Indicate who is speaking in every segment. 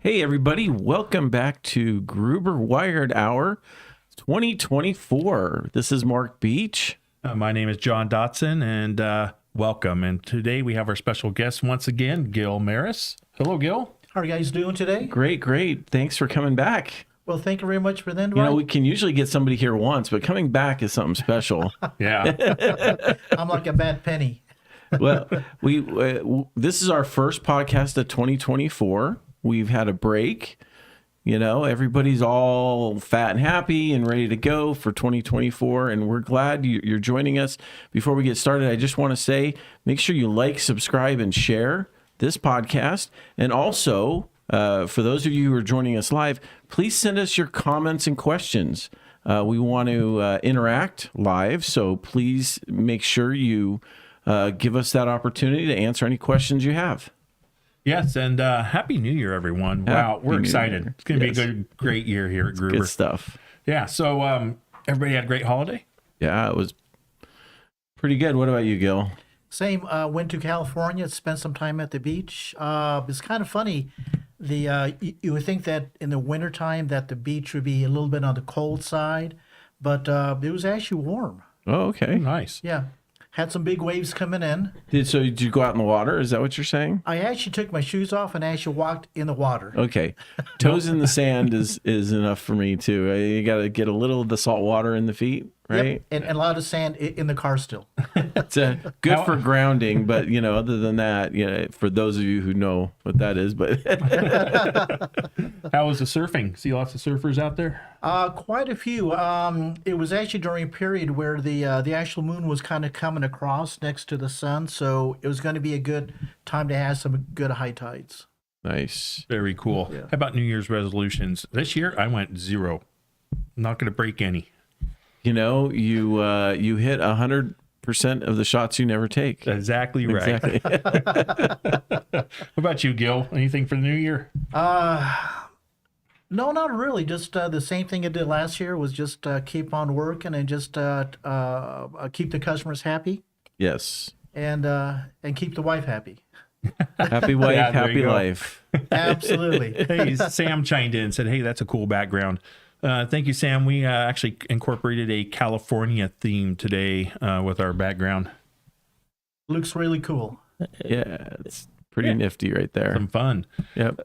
Speaker 1: Hey, everybody. Welcome back to Gruber Wired Hour 2024. This is Mark Beach.
Speaker 2: My name is John Dotson, and welcome. And today we have our special guest once again, Gil Maris. Hello, Gil.
Speaker 3: How are you guys doing today?
Speaker 1: Great, great. Thanks for coming back.
Speaker 3: Well, thank you very much for the invite.
Speaker 1: You know, we can usually get somebody here once, but coming back is something special.
Speaker 2: Yeah.
Speaker 3: I'm like a bad penny.
Speaker 1: Well, this is our first podcast of 2024. We've had a break. You know, everybody's all fat and happy and ready to go for 2024, and we're glad you're joining us. Before we get started, I just want to say, make sure you like, subscribe, and share this podcast. And also, for those of you who are joining us live, please send us your comments and questions. We want to interact live, so please make sure you give us that opportunity to answer any questions you have.
Speaker 2: Yes, and Happy New Year, everyone. Wow, we're excited. It's going to be a great year here at Gruber.
Speaker 1: Good stuff.
Speaker 2: Yeah, so everybody had a great holiday?
Speaker 1: Yeah, it was pretty good. What about you, Gil?
Speaker 3: Same. Went to California, spent some time at the beach. It's kind of funny. You would think that in the wintertime that the beach would be a little bit on the cold side, but it was actually warm.
Speaker 1: Oh, okay.
Speaker 2: Oh, nice.
Speaker 3: Yeah. Had some big waves coming in.
Speaker 1: Did you go out in the water? Is that what you're saying?
Speaker 3: I actually took my shoes off and actually walked in the water.
Speaker 1: Okay. Toes in the sand is enough for me, too. You got to get a little of the salt water in the feet, right?
Speaker 3: Yep. And a lot of sand in the car still.
Speaker 1: It's good for grounding, but, you know, other than that, you know, for those of you who know what that is, but...
Speaker 2: How was the surfing? See lots of surfers out there?
Speaker 3: Quite a few. It was actually during a period where the actual moon was kind of coming across next to the sun, so it was going to be a good time to have some good high tides.
Speaker 1: Nice.
Speaker 2: Very cool.
Speaker 3: Yeah.
Speaker 2: How about New Year's resolutions? This year, I went 0. I'm not going to break any.
Speaker 1: You know, you hit 100% of the shots you never take.
Speaker 2: Exactly right.
Speaker 1: Exactly.
Speaker 2: What about you, Gil? Anything for the new year?
Speaker 3: No, not really. Just the same thing I did last year was just keep on working and just keep the customers happy
Speaker 1: Yes.
Speaker 3: and keep the wife happy.
Speaker 1: Happy wife,
Speaker 2: Yeah, there
Speaker 1: happy
Speaker 2: you go.
Speaker 1: life.
Speaker 3: Absolutely.
Speaker 2: Hey, Sam chimed in and said, hey, that's a cool background. Thank you, Sam. We actually incorporated a California theme today with our background.
Speaker 3: Looks really cool.
Speaker 1: Yeah, it's pretty nifty right there.
Speaker 2: Some fun.
Speaker 1: Yep.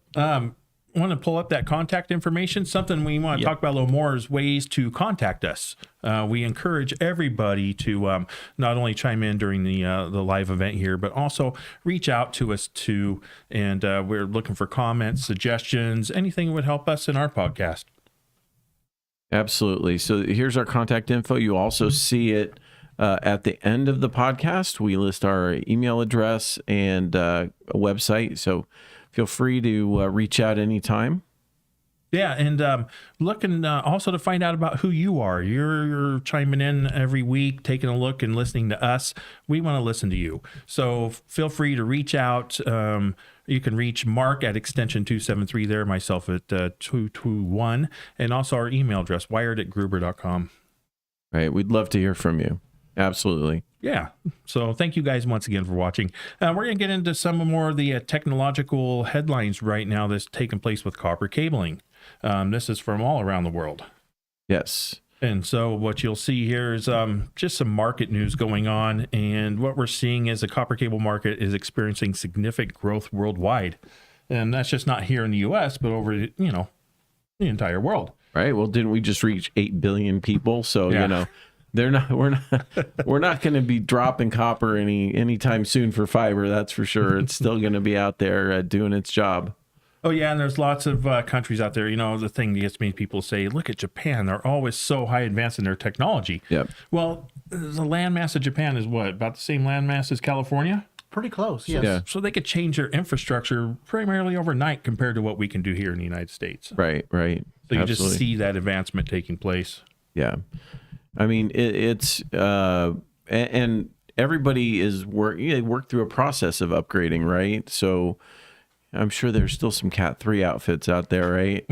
Speaker 2: Want to pull up that contact information? Something we want to talk about a little more is ways to contact us. We encourage everybody to not only chime in during the live event here, but also reach out to us too. And we're looking for comments, suggestions, anything that would help us in our podcast.
Speaker 1: Absolutely. So here's our contact info. You also see it at the end of the podcast. We list our email address and a website. So feel free to reach out anytime.
Speaker 2: Yeah, and looking also to find out about who you are. You're chiming in every week, taking a look and listening to us. We want to listen to you. So feel free to reach out. You can reach Mark at extension 273 there, myself at 221, and also our email address, wired@gruber.com.
Speaker 1: Right. We'd love to hear from you. Absolutely.
Speaker 2: Yeah. So thank you guys once again for watching. We're going to get into some more of the technological headlines right now that's taking place with copper cabling. This is from all around the world.
Speaker 1: Yes.
Speaker 2: And so what you'll see here is just some market news going on. And what we're seeing is the copper cable market is experiencing significant growth worldwide. And that's just not here in the U.S., but over, the entire world.
Speaker 1: Right. Well, didn't we just reach 8 billion people? So,
Speaker 2: Yeah.
Speaker 1: you know, we're not going to be dropping copper anytime soon for fiber. That's for sure. It's still going to be out there doing its job.
Speaker 2: Oh, yeah, and there's lots of countries out there. You know, the thing that gets me, people say, look at Japan. They're always so high advanced in their technology.
Speaker 1: Yep.
Speaker 2: Well, the landmass of Japan is what? About the same landmass as California?
Speaker 3: Pretty close, yes.
Speaker 1: Yeah.
Speaker 2: So they could change their infrastructure primarily overnight compared to what we can do here in the United States.
Speaker 1: Right. Right.
Speaker 2: So you
Speaker 1: Absolutely.
Speaker 2: just see that advancement taking place.
Speaker 1: Yeah. I mean, it's and everybody is work through a process of upgrading, right? So I'm sure there's still some Cat 3 outfits out there, right?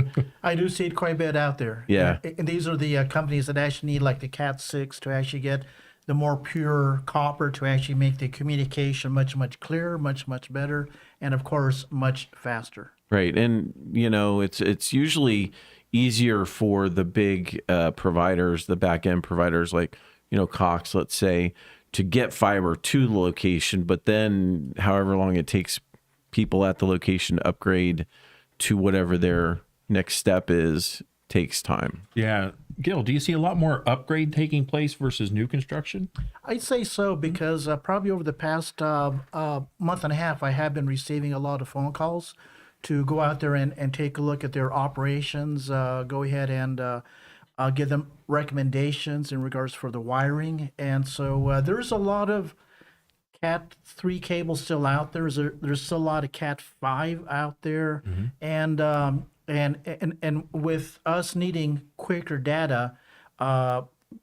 Speaker 3: I do see it quite a bit out there.
Speaker 1: Yeah.
Speaker 3: And these are the companies that actually need like the Cat 6 to actually get the more pure copper to actually make the communication much, much clearer, much, much better, and of course, much faster.
Speaker 1: Right. And, it's usually easier for the big providers, the back end providers like, Cox, let's say, to get fiber to the location. But then however long it takes people at the location to upgrade to whatever their next step is takes time.
Speaker 2: Yeah. Gil, do you see a lot more upgrade taking place versus new construction?
Speaker 3: I'd say so because probably over the past month and a half, I have been receiving a lot of phone calls to go out there and take a look at their operations, go ahead and give them recommendations in regards for the wiring. And so there's a lot of Cat 3 cable still out there. There's still a lot of Cat 5 out there. And with us needing quicker data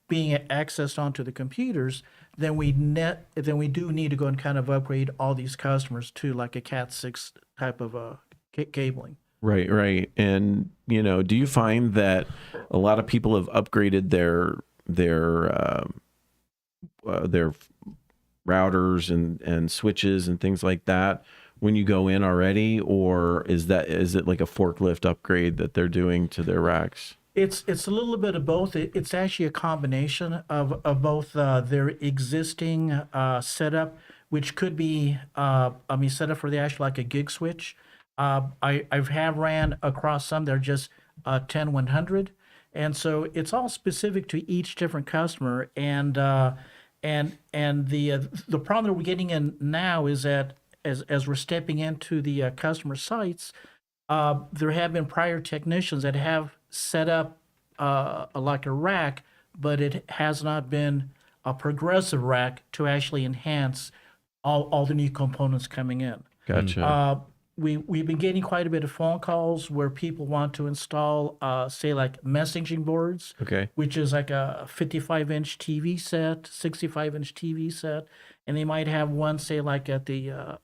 Speaker 3: being accessed onto the computers, then we do need to go and kind of upgrade all these customers to like a Cat 6 type of cabling.
Speaker 1: Right. And, do you find that a lot of people have upgraded their routers and switches and things like that when you go in already, or is it like a forklift upgrade that they're doing to their racks?
Speaker 3: It's a little bit of both. It's actually a combination of both their existing setup, which could be set up for the actual like a gig switch. I have ran across some. They're just 10100, and so it's all specific to each different customer. And the problem that we're getting in now is that as we're stepping into the customer sites, there have been prior technicians that have set up like a rack, but it has not been a progressive rack to actually enhance all the new components coming in.
Speaker 1: Gotcha.
Speaker 3: We've been getting quite a bit of phone calls where people want to install, say, like messaging boards,
Speaker 1: Okay.
Speaker 3: which is like a 55-inch TV set, 65-inch TV set, and they might have one, say, like at the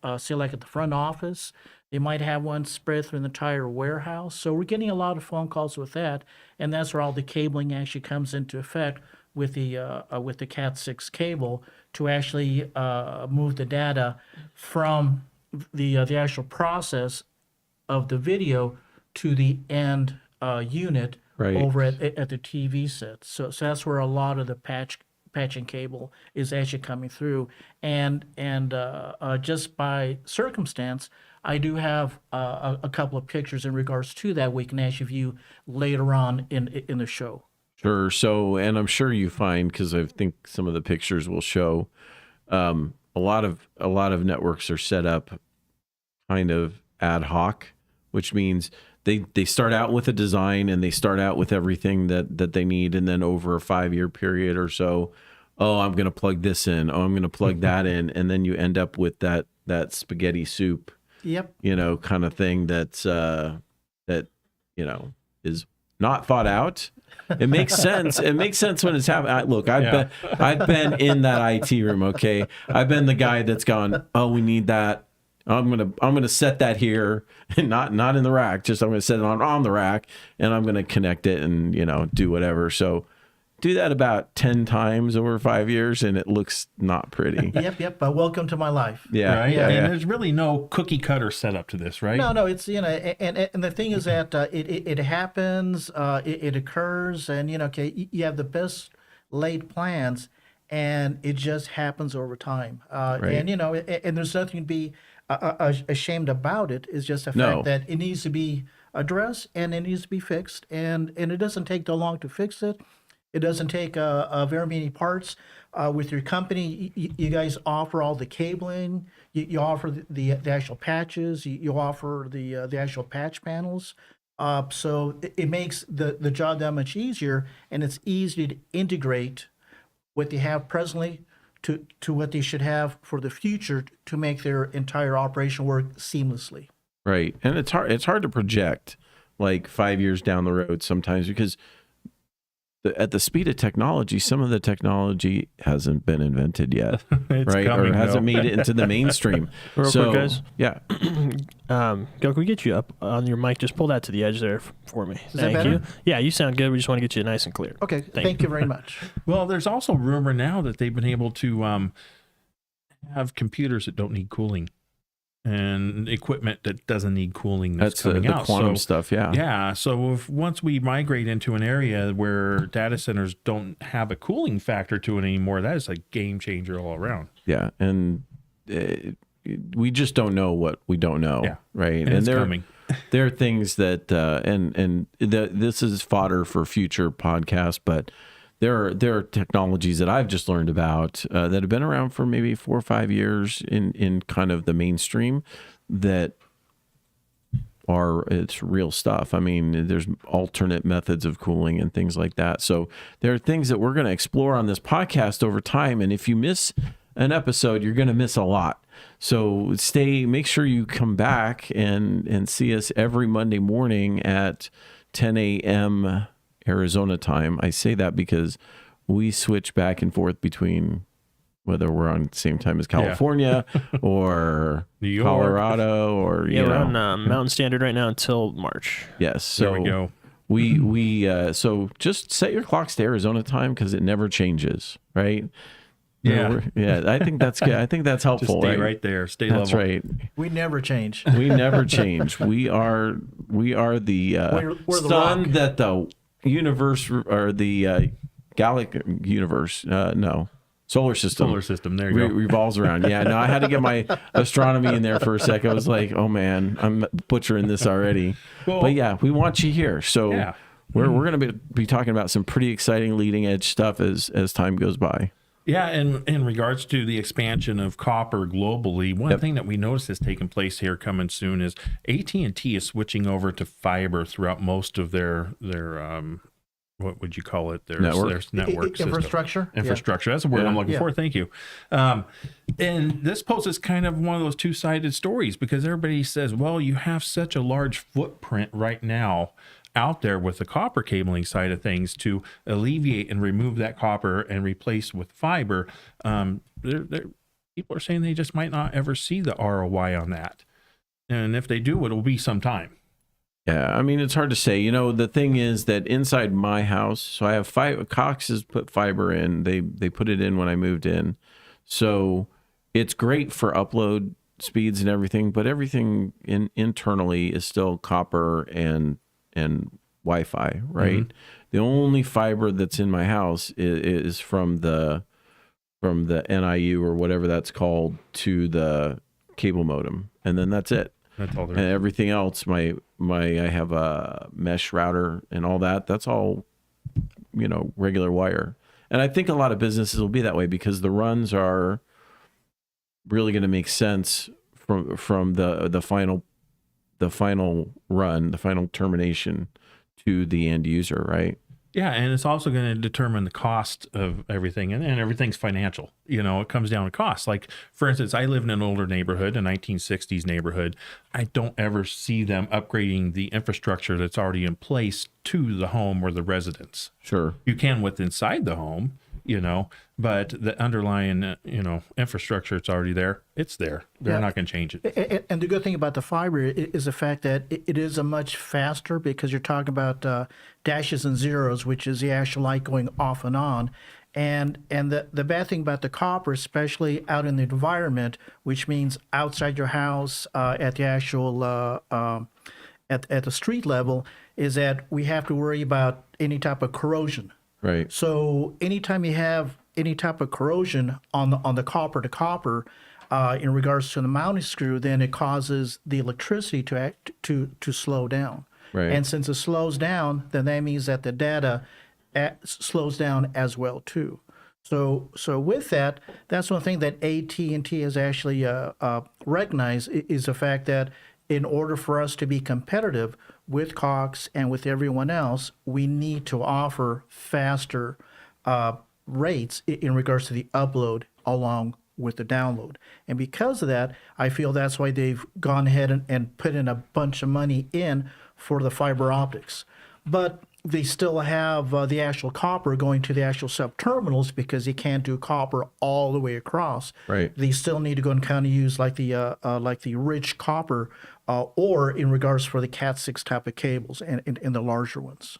Speaker 3: front office. They might have one spread through the entire warehouse. So we're getting a lot of phone calls with that, and that's where all the cabling actually comes into effect with the Cat 6 cable to actually move the data from the actual process of the video to the end unit
Speaker 1: Right.
Speaker 3: over at the TV set. So that's where a lot of the patching cable is actually coming through. And just by circumstance, I do have a couple of pictures in regards to that we can actually view later on in the show.
Speaker 1: Sure. So, and I'm sure you find, because I think some of the pictures will show, a lot of networks are set up kind of ad hoc, which means they start out with a design and they start out with everything that they need, and then over a 5-year period or so, I'm going to plug this in, I'm going to plug that in, and then you end up with that spaghetti soup,
Speaker 3: Yep.
Speaker 1: kind of thing that's is not thought out. It makes sense. It makes sense when it's happening. Look, I've been in that IT room. Okay, I've been the guy that's gone, we need that. I'm gonna set that here, and not in the rack. Just I'm gonna set it on the rack, and I'm gonna connect it and do whatever. So do that about 10 times over 5 years, and it looks not pretty.
Speaker 3: Yep. Welcome to my life.
Speaker 1: Yeah,
Speaker 2: Right?
Speaker 1: yeah.
Speaker 2: And there's really no cookie cutter setup to this, right?
Speaker 3: No, it's and the thing is that it happens, it occurs, and you have the best laid plans, and it just happens over time.
Speaker 1: Right.
Speaker 3: And and there's nothing to be ashamed about it. It's just the fact
Speaker 1: No.
Speaker 3: that it needs to be addressed and it needs to be fixed, and it doesn't take too long to fix it. It doesn't take very many parts. With your company, you guys offer all the cabling. You offer the actual patches. You offer the actual patch panels. So it makes the job that much easier, and it's easy to integrate what they have presently to what they should have for the future to make their entire operation work seamlessly.
Speaker 1: Right. And it's hard to project like 5 years down the road sometimes, because at the speed of technology, some of the technology hasn't been invented yet,
Speaker 2: It's
Speaker 1: right?
Speaker 2: coming,
Speaker 1: Or hasn't
Speaker 2: though.
Speaker 1: made it into the mainstream.
Speaker 4: Real quick, guys.
Speaker 1: Yeah.
Speaker 4: Gil, can we get you up on your mic? Just pull that to the edge there for me.
Speaker 3: Is that
Speaker 4: Thank
Speaker 3: better?
Speaker 4: you. Yeah, you sound good. We just want to get you nice and clear.
Speaker 3: Okay, thank you very much.
Speaker 2: Well, there's also rumor now that they've been able to have computers that don't need cooling. and equipment that doesn't need cooling that's
Speaker 1: That's
Speaker 2: coming
Speaker 1: the
Speaker 2: out.
Speaker 1: quantum stuff. Yeah.
Speaker 2: Yeah. So once we migrate into an area where data centers don't have a cooling factor to it anymore, that is a game changer all around.
Speaker 1: Yeah. And we just don't know what we don't know.
Speaker 2: Yeah.
Speaker 1: Right.
Speaker 2: And it's coming.
Speaker 1: There are things that, this is fodder for future podcasts, but there are technologies that I've just learned about that have been around for maybe 4 or 5 years in kind of the mainstream that it's real stuff. I mean, there's alternate methods of cooling and things like that. So there are things that we're going to explore on this podcast over time. And if you miss an episode, you're going to miss a lot. So make sure you come back and see us every Monday morning at 10 a.m. Arizona time. I say that because we switch back and forth between whether we're on the same time as California or
Speaker 2: New York,
Speaker 1: Colorado, or
Speaker 4: we're on Mountain Standard right now until March.
Speaker 1: Yes, so
Speaker 2: there we go.
Speaker 1: We so just set your clocks to Arizona time because it never changes, right?
Speaker 2: Yeah,
Speaker 1: I think that's good. I think that's helpful.
Speaker 2: Just stay right there. Stay
Speaker 1: That's
Speaker 2: level.
Speaker 1: right.
Speaker 3: We never change.
Speaker 1: We never change. We are the
Speaker 3: We're the
Speaker 1: sun
Speaker 3: rock.
Speaker 1: that the universe or the galactic universe, solar system.
Speaker 2: Solar system. There you go.
Speaker 1: Revolves around. Yeah, no, I had to get my astronomy in there for a sec. I was like, oh man, I'm butchering this already.
Speaker 2: Well,
Speaker 1: but yeah, we want you here. So
Speaker 2: Yeah.
Speaker 1: we're going to be talking about some pretty exciting leading edge stuff as time goes by.
Speaker 2: Yeah, and in regards to the expansion of copper globally, one thing that we notice has taken place here coming soon is AT&T is switching over to fiber throughout most of their what would you call it? Their network system.
Speaker 3: Infrastructure.
Speaker 2: Infrastructure. That's the word I'm looking
Speaker 3: Yeah.
Speaker 2: for. Thank you. And this poses kind of one of those two-sided stories because everybody says, well, you have such a large footprint right now out there with the copper cabling side of things to alleviate and remove that copper and replace with fiber. People are saying they just might not ever see the ROI on that. And if they do, it'll be some time.
Speaker 1: Yeah, I mean, it's hard to say. The thing is that inside my house, so I have Cox has put fiber in. They put it in when I moved in. So it's great for upload speeds and everything, but everything internally is still copper and Wi-Fi, right? Mm-hmm. The only fiber that's in my house is from the NIU or whatever that's called to the cable modem, and then that's it.
Speaker 2: That's all there
Speaker 1: And
Speaker 2: is.
Speaker 1: everything else, I have a mesh router and all that. That's all, regular wire. And I think a lot of businesses will be that way because the runs are really going to make sense from the final run, the final termination to the end user, right?
Speaker 2: Yeah, and it's also going to determine the cost of everything, and everything's financial. It comes down to cost. Like, for instance, I live in an older neighborhood, a 1960s neighborhood. I don't ever see them upgrading the infrastructure that's already in place to the home or the residence.
Speaker 1: Sure.
Speaker 2: You can with inside the home, but the underlying, infrastructure, it's already there. It's there. They're not going to change it.
Speaker 3: And the good thing about the fiber is the fact that it is a much faster because you're talking about dashes and zeros, which is the actual light going off and on. And the bad thing about the copper, especially out in the environment, which means outside your house at the actual at the street level, is that we have to worry about any type of corrosion.
Speaker 1: Right.
Speaker 3: So anytime you have any type of corrosion on the copper to copper, in regards to the mounting screw, then it causes the electricity to slow down.
Speaker 1: Right.
Speaker 3: And since it slows down, then that means that the data slows down as well too. So with that, that's one thing that AT&T has actually recognized is the fact that in order for us to be competitive with Cox and with everyone else, we need to offer faster rates in regards to the upload along with the download. And because of that, I feel that's why they've gone ahead and put in a bunch of money in for the fiber optics. But they still have the actual copper going to the actual sub-terminals because you can't do copper all the way across.
Speaker 1: Right.
Speaker 3: They still need to go and kind of use like the rich copper or in regards for the Cat 6 type of cables and the larger ones.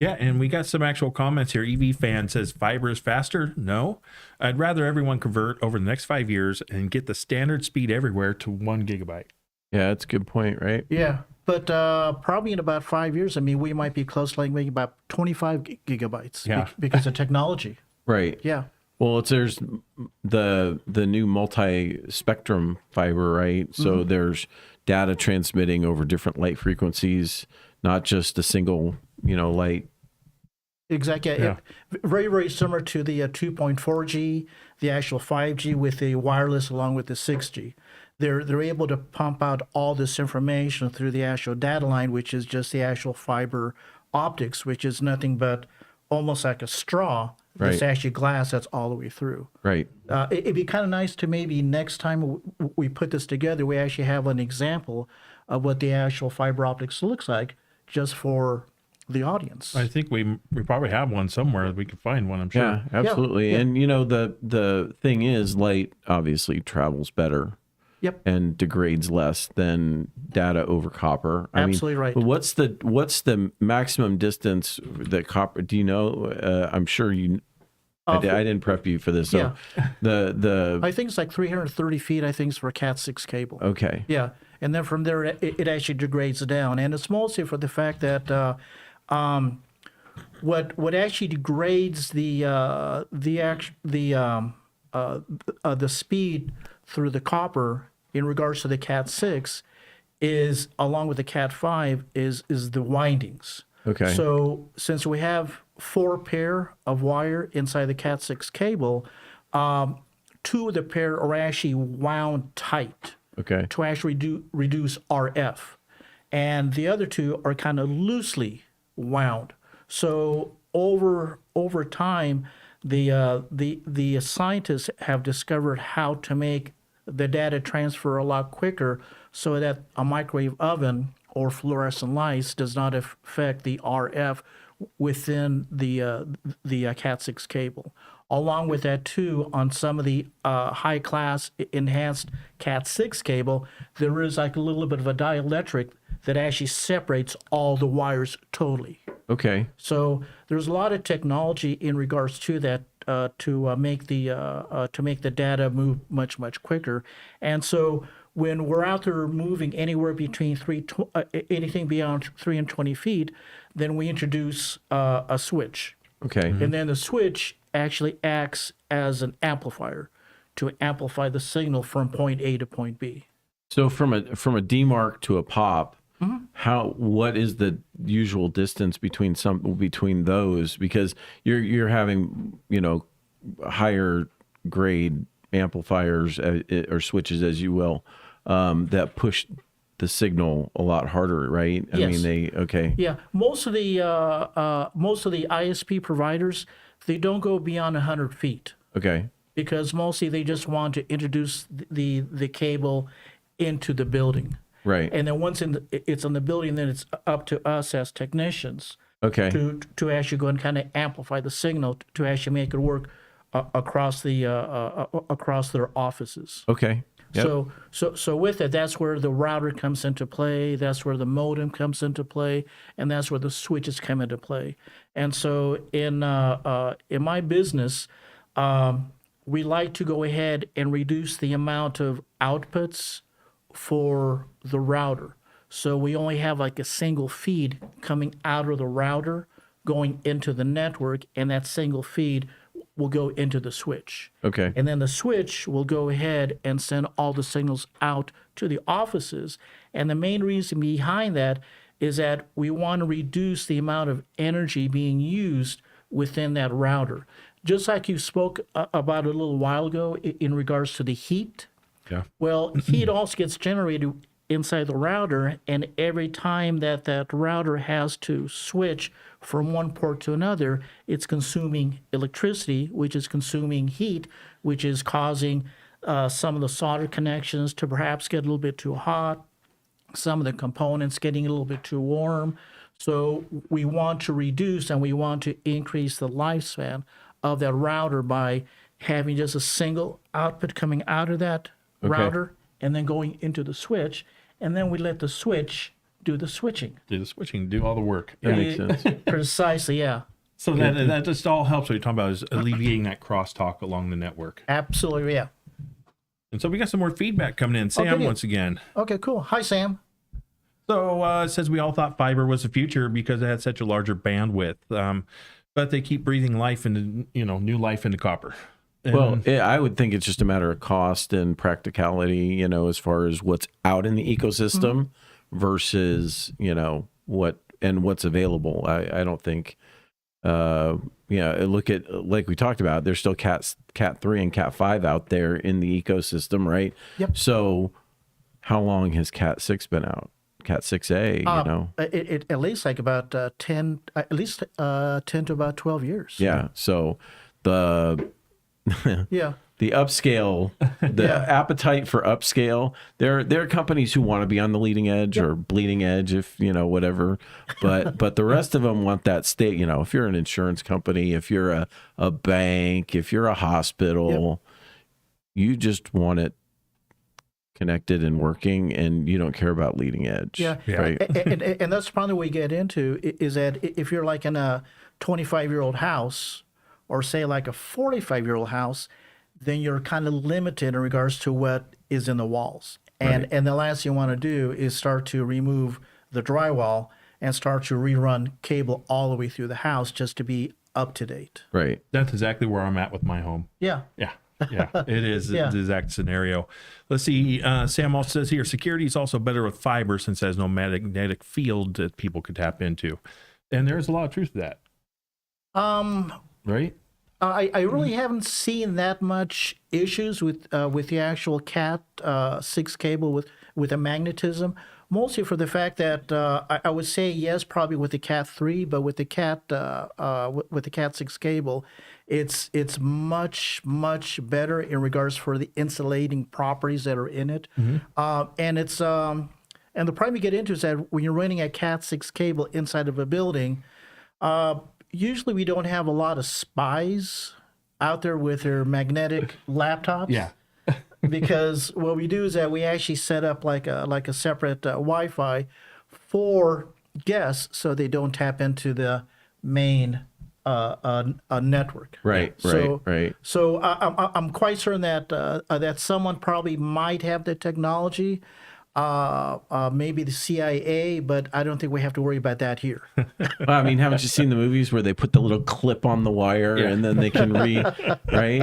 Speaker 2: Yeah, and we got some actual comments here. EV Fan says, fiber is faster? No. I'd rather everyone convert over the next 5 years and get the standard speed everywhere to 1 gigabyte.
Speaker 1: Yeah, that's a good point, right?
Speaker 3: Yeah, but probably in about 5 years, I mean, we might be close to like maybe about 25 gigabytes
Speaker 2: Yeah.
Speaker 3: because of technology.
Speaker 1: Right.
Speaker 3: Yeah.
Speaker 1: Well, there's the new multi-spectrum fiber, right? So there's data transmitting over different light frequencies, not just a single, light.
Speaker 3: Exactly.
Speaker 2: Yeah.
Speaker 3: Very, very similar to the 2.4G, the actual 5G with the wireless along with the 6G. They're able to pump out all this information through the actual data line, which is just the actual fiber optics, which is nothing but almost like a straw. It's
Speaker 1: Right.
Speaker 3: actually glass that's all the way through.
Speaker 1: Right.
Speaker 3: It'd be kind of nice to maybe next time we put this together, we actually have an example of what the actual fiber optics looks like just for the audience.
Speaker 2: I think we probably have one somewhere. We can find one, I'm sure.
Speaker 1: Yeah, absolutely.
Speaker 3: Yeah.
Speaker 1: And the thing is, light obviously travels better.
Speaker 3: Yep.
Speaker 1: And degrades less than data over copper.
Speaker 3: Absolutely right.
Speaker 1: But what's the maximum distance that copper? Do you know? I'm sure you. I didn't prep you for this. So the
Speaker 3: I think it's like 330 feet, I think, is for a Cat 6 cable.
Speaker 1: okay.
Speaker 3: Yeah. And then from there, it actually degrades down. And it's mostly for the fact that what actually degrades the speed through the copper in regards to the Cat 6 is, along with the Cat 5, is the windings.
Speaker 1: Okay.
Speaker 3: So since we have 4 pair of wire inside the Cat 6 cable, 2 of the pair are actually wound tight
Speaker 1: Okay.
Speaker 3: to actually reduce RF. And the other 2 are kind of loosely wound. So over time, the scientists have discovered how to make the data transfer a lot quicker so that a microwave oven or fluorescent lights does not affect the RF within the Cat 6 cable. Along with that, too, on some of the high-class enhanced Cat 6 cable, there is like a little bit of a dielectric that actually separates all the wires totally.
Speaker 1: Okay.
Speaker 3: So there's a lot of technology in regards to that to make the data move much quicker. And so when we're out there moving anywhere between anything beyond 3 and 20 feet, then we introduce a switch.
Speaker 1: Okay.
Speaker 3: And then the switch actually acts as an amplifier to amplify the signal from point A to point B.
Speaker 1: So from a demarc to a pop, what is the usual distance between those? Because you're having higher grade amplifiers or switches, as you will, that push the signal a lot harder, right? I
Speaker 3: Yes.
Speaker 1: mean, okay.
Speaker 3: Yeah, most of the ISP providers, they don't go beyond 100 feet
Speaker 1: Okay.
Speaker 3: because mostly they just want to introduce the cable into the building.
Speaker 1: Right.
Speaker 3: And then once it's in the building, then it's up to us as technicians
Speaker 1: Okay.
Speaker 3: to actually go and kind of amplify the signal to actually make it work across their offices.
Speaker 1: Okay. Yep.
Speaker 3: So with it, that's where the router comes into play. That's where the modem comes into play, and that's where the switches come into play. And so in my business, we like to go ahead and reduce the amount of outputs for the router. So we only have like a single feed coming out of the router going into the network, and that single feed will go into the switch.
Speaker 1: Okay.
Speaker 3: And then the switch will go ahead and send all the signals out to the offices. And the main reason behind that is that we want to reduce the amount of energy being used within that router. Just like you spoke about a little while ago in regards to the heat.
Speaker 2: Yeah.
Speaker 3: Well, heat also gets generated inside the router, and every time that router has to switch from one port to another, it's consuming electricity, which is consuming heat, which is causing some of the solder connections to perhaps get a little bit too hot, some of the components getting a little bit too warm. So we want to reduce and we want to increase the lifespan of that router by having just a single output coming out of that router and then going into the switch. And then we let the switch do the switching.
Speaker 2: Do the switching, do all the work.
Speaker 1: That makes sense.
Speaker 3: Precisely, yeah.
Speaker 2: So that just all helps. What you're talking about is alleviating that crosstalk along the network.
Speaker 3: Absolutely, yeah.
Speaker 2: And so we got some more feedback coming in. Sam,
Speaker 3: good.
Speaker 2: once again.
Speaker 3: Okay, cool. Hi, Sam.
Speaker 2: So it says we all thought fiber was the future because it had such a larger bandwidth, but they keep breathing life into new life into copper. And,
Speaker 1: Well, I would think it's just a matter of cost and practicality, as far as what's out in the ecosystem versus, what's available. I don't think, look at, like we talked about, there's still Cat 3 and Cat 5 out there in the ecosystem, right?
Speaker 3: Yep.
Speaker 1: So how long has Cat 6 been out? Cat 6A,
Speaker 3: It at least like about 10 to about 12 years.
Speaker 1: Yeah. So the
Speaker 3: Yeah.
Speaker 1: the upscale, the appetite for upscale. There are companies who want to be on the leading edge or bleeding edge, if whatever. But the rest of them want that state. If you're an insurance company, if you're a bank, if you're a hospital, you just want it connected and working, and you don't care about leading edge.
Speaker 3: Yeah.
Speaker 1: Right.
Speaker 3: And that's probably what we get into is that if you're like in a 25-year-old house, or say like a 45-year-old house, then you're kind of limited in regards to what is in the walls. And the last thing you want to do is start to remove the drywall and start to rerun cable all the way through the house just to be up to date.
Speaker 1: Right.
Speaker 2: that's exactly where I'm at with my home.
Speaker 3: Yeah.
Speaker 2: Yeah, it is the exact scenario. Let's see. Sam also says here, security is also better with fiber since it has no magnetic field that people could tap into. And there's a lot of truth to that. Right?
Speaker 3: I really haven't seen that much issues with the actual Cat 6 cable with the magnetism. Mostly for the fact that I would say yes, probably with the Cat 3, but with the Cat 6 cable, it's much better in regards for the insulating properties that are in it, and it's and the problem you get into is that when you're running a Cat 6 cable inside of a building, usually we don't have a lot of spies out there with their magnetic laptops.
Speaker 2: Yeah.
Speaker 3: Because what we do is that we actually set up like a separate Wi-Fi for guests so they don't tap into the main network.
Speaker 1: Right. Right.
Speaker 3: So I'm quite certain that that someone probably might have the technology, maybe the CIA, but I don't think we have to worry about that here.
Speaker 1: Well, I mean, haven't you seen the movies where they put the little clip on the wire and then they can read? Right.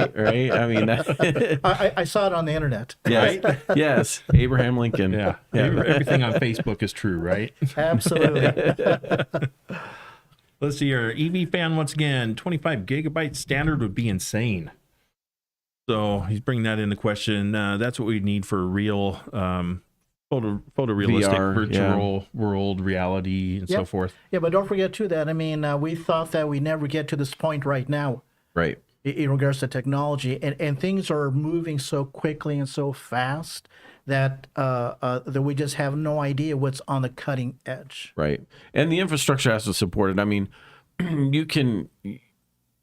Speaker 1: I mean,
Speaker 3: I saw it on the internet.
Speaker 1: yes,
Speaker 3: Right?
Speaker 1: yes. Abraham Lincoln.
Speaker 2: Yeah. Everything on Facebook is true, right?
Speaker 3: Absolutely.
Speaker 2: Let's see here. EV fan once again. 25 gigabyte standard would be insane. So he's bringing that into question. That's what we need for real photorealistic
Speaker 1: VR,
Speaker 2: virtual world reality and so forth.
Speaker 3: Yeah, but don't forget too that we thought that we never get to this point right now.
Speaker 1: Right.
Speaker 3: In regards to technology, and things are moving so quickly and so fast that that we just have no idea what's on the cutting edge.
Speaker 1: Right. And the infrastructure has to support it. I mean,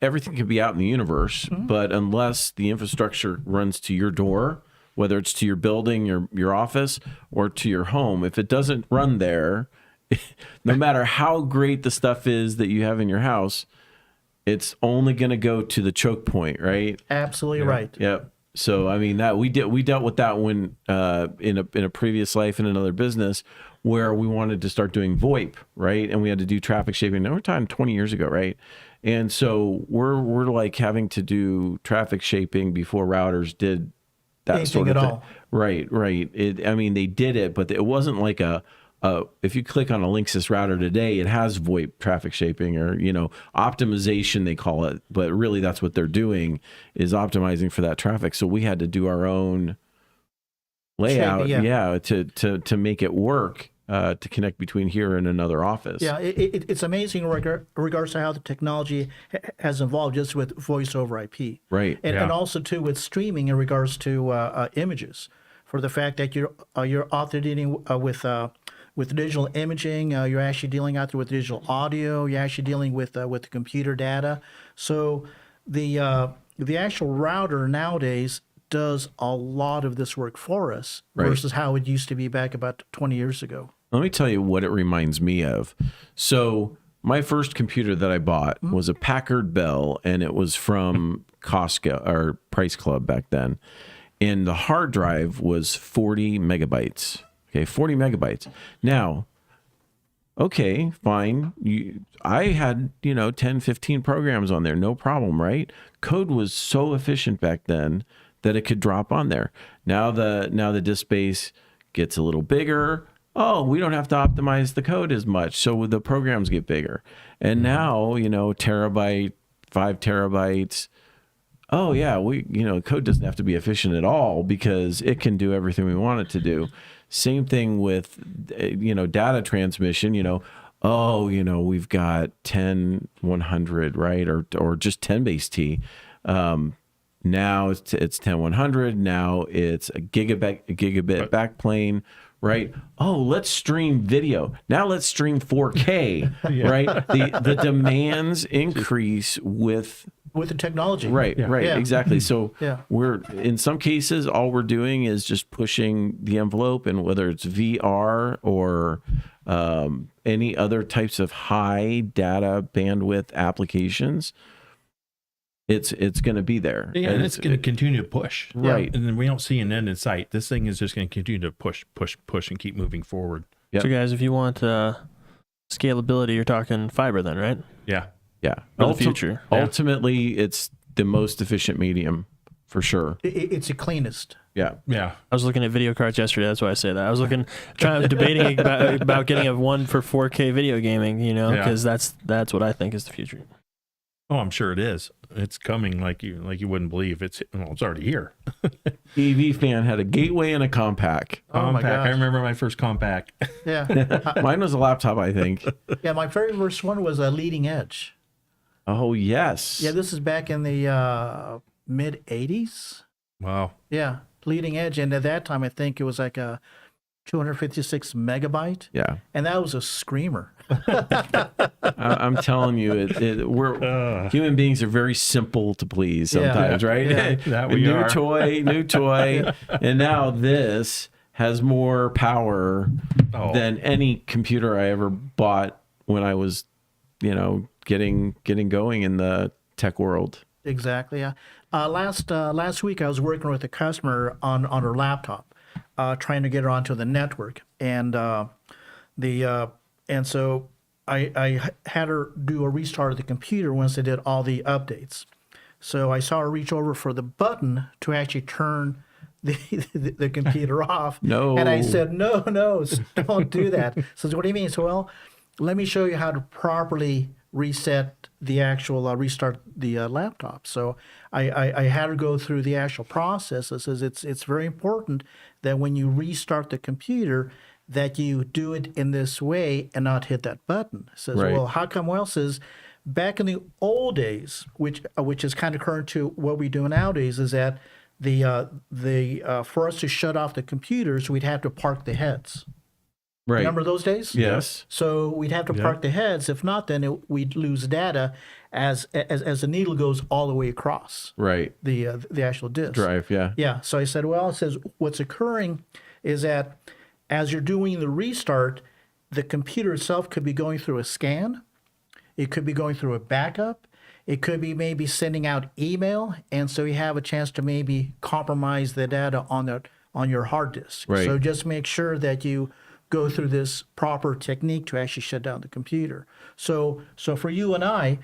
Speaker 1: everything can be out in the universe, but unless the infrastructure runs to your door, whether it's to your building, your office, or to your home, if it doesn't run there, no matter how great the stuff is that you have in your house, it's only going to go to the choke point, right?
Speaker 3: Absolutely right.
Speaker 1: Yep. So I mean that we dealt with that when in a previous life in another business where we wanted to start doing VoIP, right? And we had to do traffic shaping. Now we're talking 20 years ago, right? And so we're like having to do traffic shaping before routers did that
Speaker 3: Anything
Speaker 1: sort of
Speaker 3: at
Speaker 1: thing.
Speaker 3: all.
Speaker 1: Right. I mean, they did it, but it wasn't like if you click on a Linksys router today, it has VoIP traffic shaping or, optimization, they call it. But really that's what they're doing is optimizing for that traffic. So we had to do our own layout, to make it work, to connect between here and another office.
Speaker 3: Yeah, it's amazing in regards to how the technology has evolved just with voice over IP.
Speaker 1: Right.
Speaker 3: And also too with streaming in regards to images, for the fact that you're often dealing with digital imaging, you're actually dealing out there with digital audio, you're actually dealing with the computer data. So the actual router nowadays does a lot of this work for us versus how it used to be back about 20 years ago.
Speaker 1: Let me tell you what it reminds me of. So my first computer that I bought was a Packard Bell, and it was from Costco or Price Club back then. And the hard drive was 40 megabytes. Okay, 40 megabytes. Now, okay, fine. I had, 10, 15 programs on there, no problem, right? Code was so efficient back then that it could drop on there. Now the disk space gets a little bigger. Oh, we don't have to optimize the code as much, so the programs get bigger. And now, terabyte, 5 terabytes. Oh yeah, code doesn't have to be efficient at all because it can do everything we want it to do. Same thing with, data transmission. We've got 10, 100, right, or just 10 base T. Now it's 10, 100. Now it's a gigabit backplane. Right. Oh, let's stream video. Now let's stream 4K. Right. The demands increase with
Speaker 3: the technology.
Speaker 1: Right.
Speaker 3: Yeah.
Speaker 1: Right.
Speaker 3: Yeah.
Speaker 1: Exactly. So
Speaker 3: Yeah.
Speaker 1: we're in some cases all we're doing is just pushing the envelope, and whether it's VR or any other types of high data bandwidth applications, it's going to be there.
Speaker 2: Yeah, and it's going to continue to push.
Speaker 1: Right.
Speaker 2: And then we don't see an end in sight. This thing is just going to continue to push, and keep moving forward.
Speaker 1: Yep.
Speaker 4: So, guys, if you want scalability, you're talking fiber then, right?
Speaker 2: Yeah.
Speaker 1: Yeah.
Speaker 4: For the future.
Speaker 1: Ultimately, it's the most efficient medium for sure.
Speaker 3: It's the cleanest.
Speaker 1: Yeah.
Speaker 2: Yeah.
Speaker 4: I was looking at video cards yesterday. That's why I say that. I was debating about getting a one for 4K video gaming, because that's what I think is the future.
Speaker 2: Oh, I'm sure it is. It's coming like you wouldn't believe. It's already here.
Speaker 1: AV fan had a gateway and a compact.
Speaker 3: Oh my
Speaker 2: Compact. I
Speaker 3: gosh.
Speaker 2: remember my first compact.
Speaker 3: Yeah.
Speaker 1: Mine was a laptop, I think.
Speaker 3: Yeah. My very first one was a Leading Edge.
Speaker 1: Oh, yes.
Speaker 3: Yeah. This is back in the mid 80s.
Speaker 2: Wow.
Speaker 3: Yeah. Leading Edge. And at that time, I think it was like a 256 megabyte.
Speaker 1: Yeah.
Speaker 3: And that was a screamer.
Speaker 1: I'm telling you, we're human beings are very simple to please sometimes, right?
Speaker 3: Yeah.
Speaker 2: That we are.
Speaker 1: New toy. And now this has more power than any computer I ever bought when I was, getting going in the tech world.
Speaker 3: Exactly. Yeah. Last week, I was working with a customer on her laptop, trying to get her onto the network, and so I had her do a restart of the computer once they did all the updates. So I saw her reach over for the button to actually turn the computer off.
Speaker 1: No.
Speaker 3: And I said, no, don't do that. So what do you mean? So, well, let me show you how to properly reset the actual restart the laptop. So I had her go through the actual process. It says it's very important that when you restart the computer that you do it in this way and not hit that button. It says,
Speaker 1: Right.
Speaker 3: well, how come? Well, it says back in the old days, which is kind of current to what we do nowadays, is that for us to shut off the computers, we'd have to park the heads.
Speaker 1: Right.
Speaker 3: Remember those days?
Speaker 1: Yes.
Speaker 3: So we'd have to park the heads. If not, then we'd lose data as the needle goes all the way across
Speaker 1: Right.
Speaker 3: the actual disk.
Speaker 1: Drive. Yeah.
Speaker 3: Yeah. So I said, well, it says what's occurring is that as you're doing the restart, the computer itself could be going through a scan. It could be going through a backup. It could be maybe sending out email, and so you have a chance to maybe compromise the data on your hard disk.
Speaker 1: Right.
Speaker 3: So just make sure that you go through this proper technique to actually shut down the computer. So for you and I,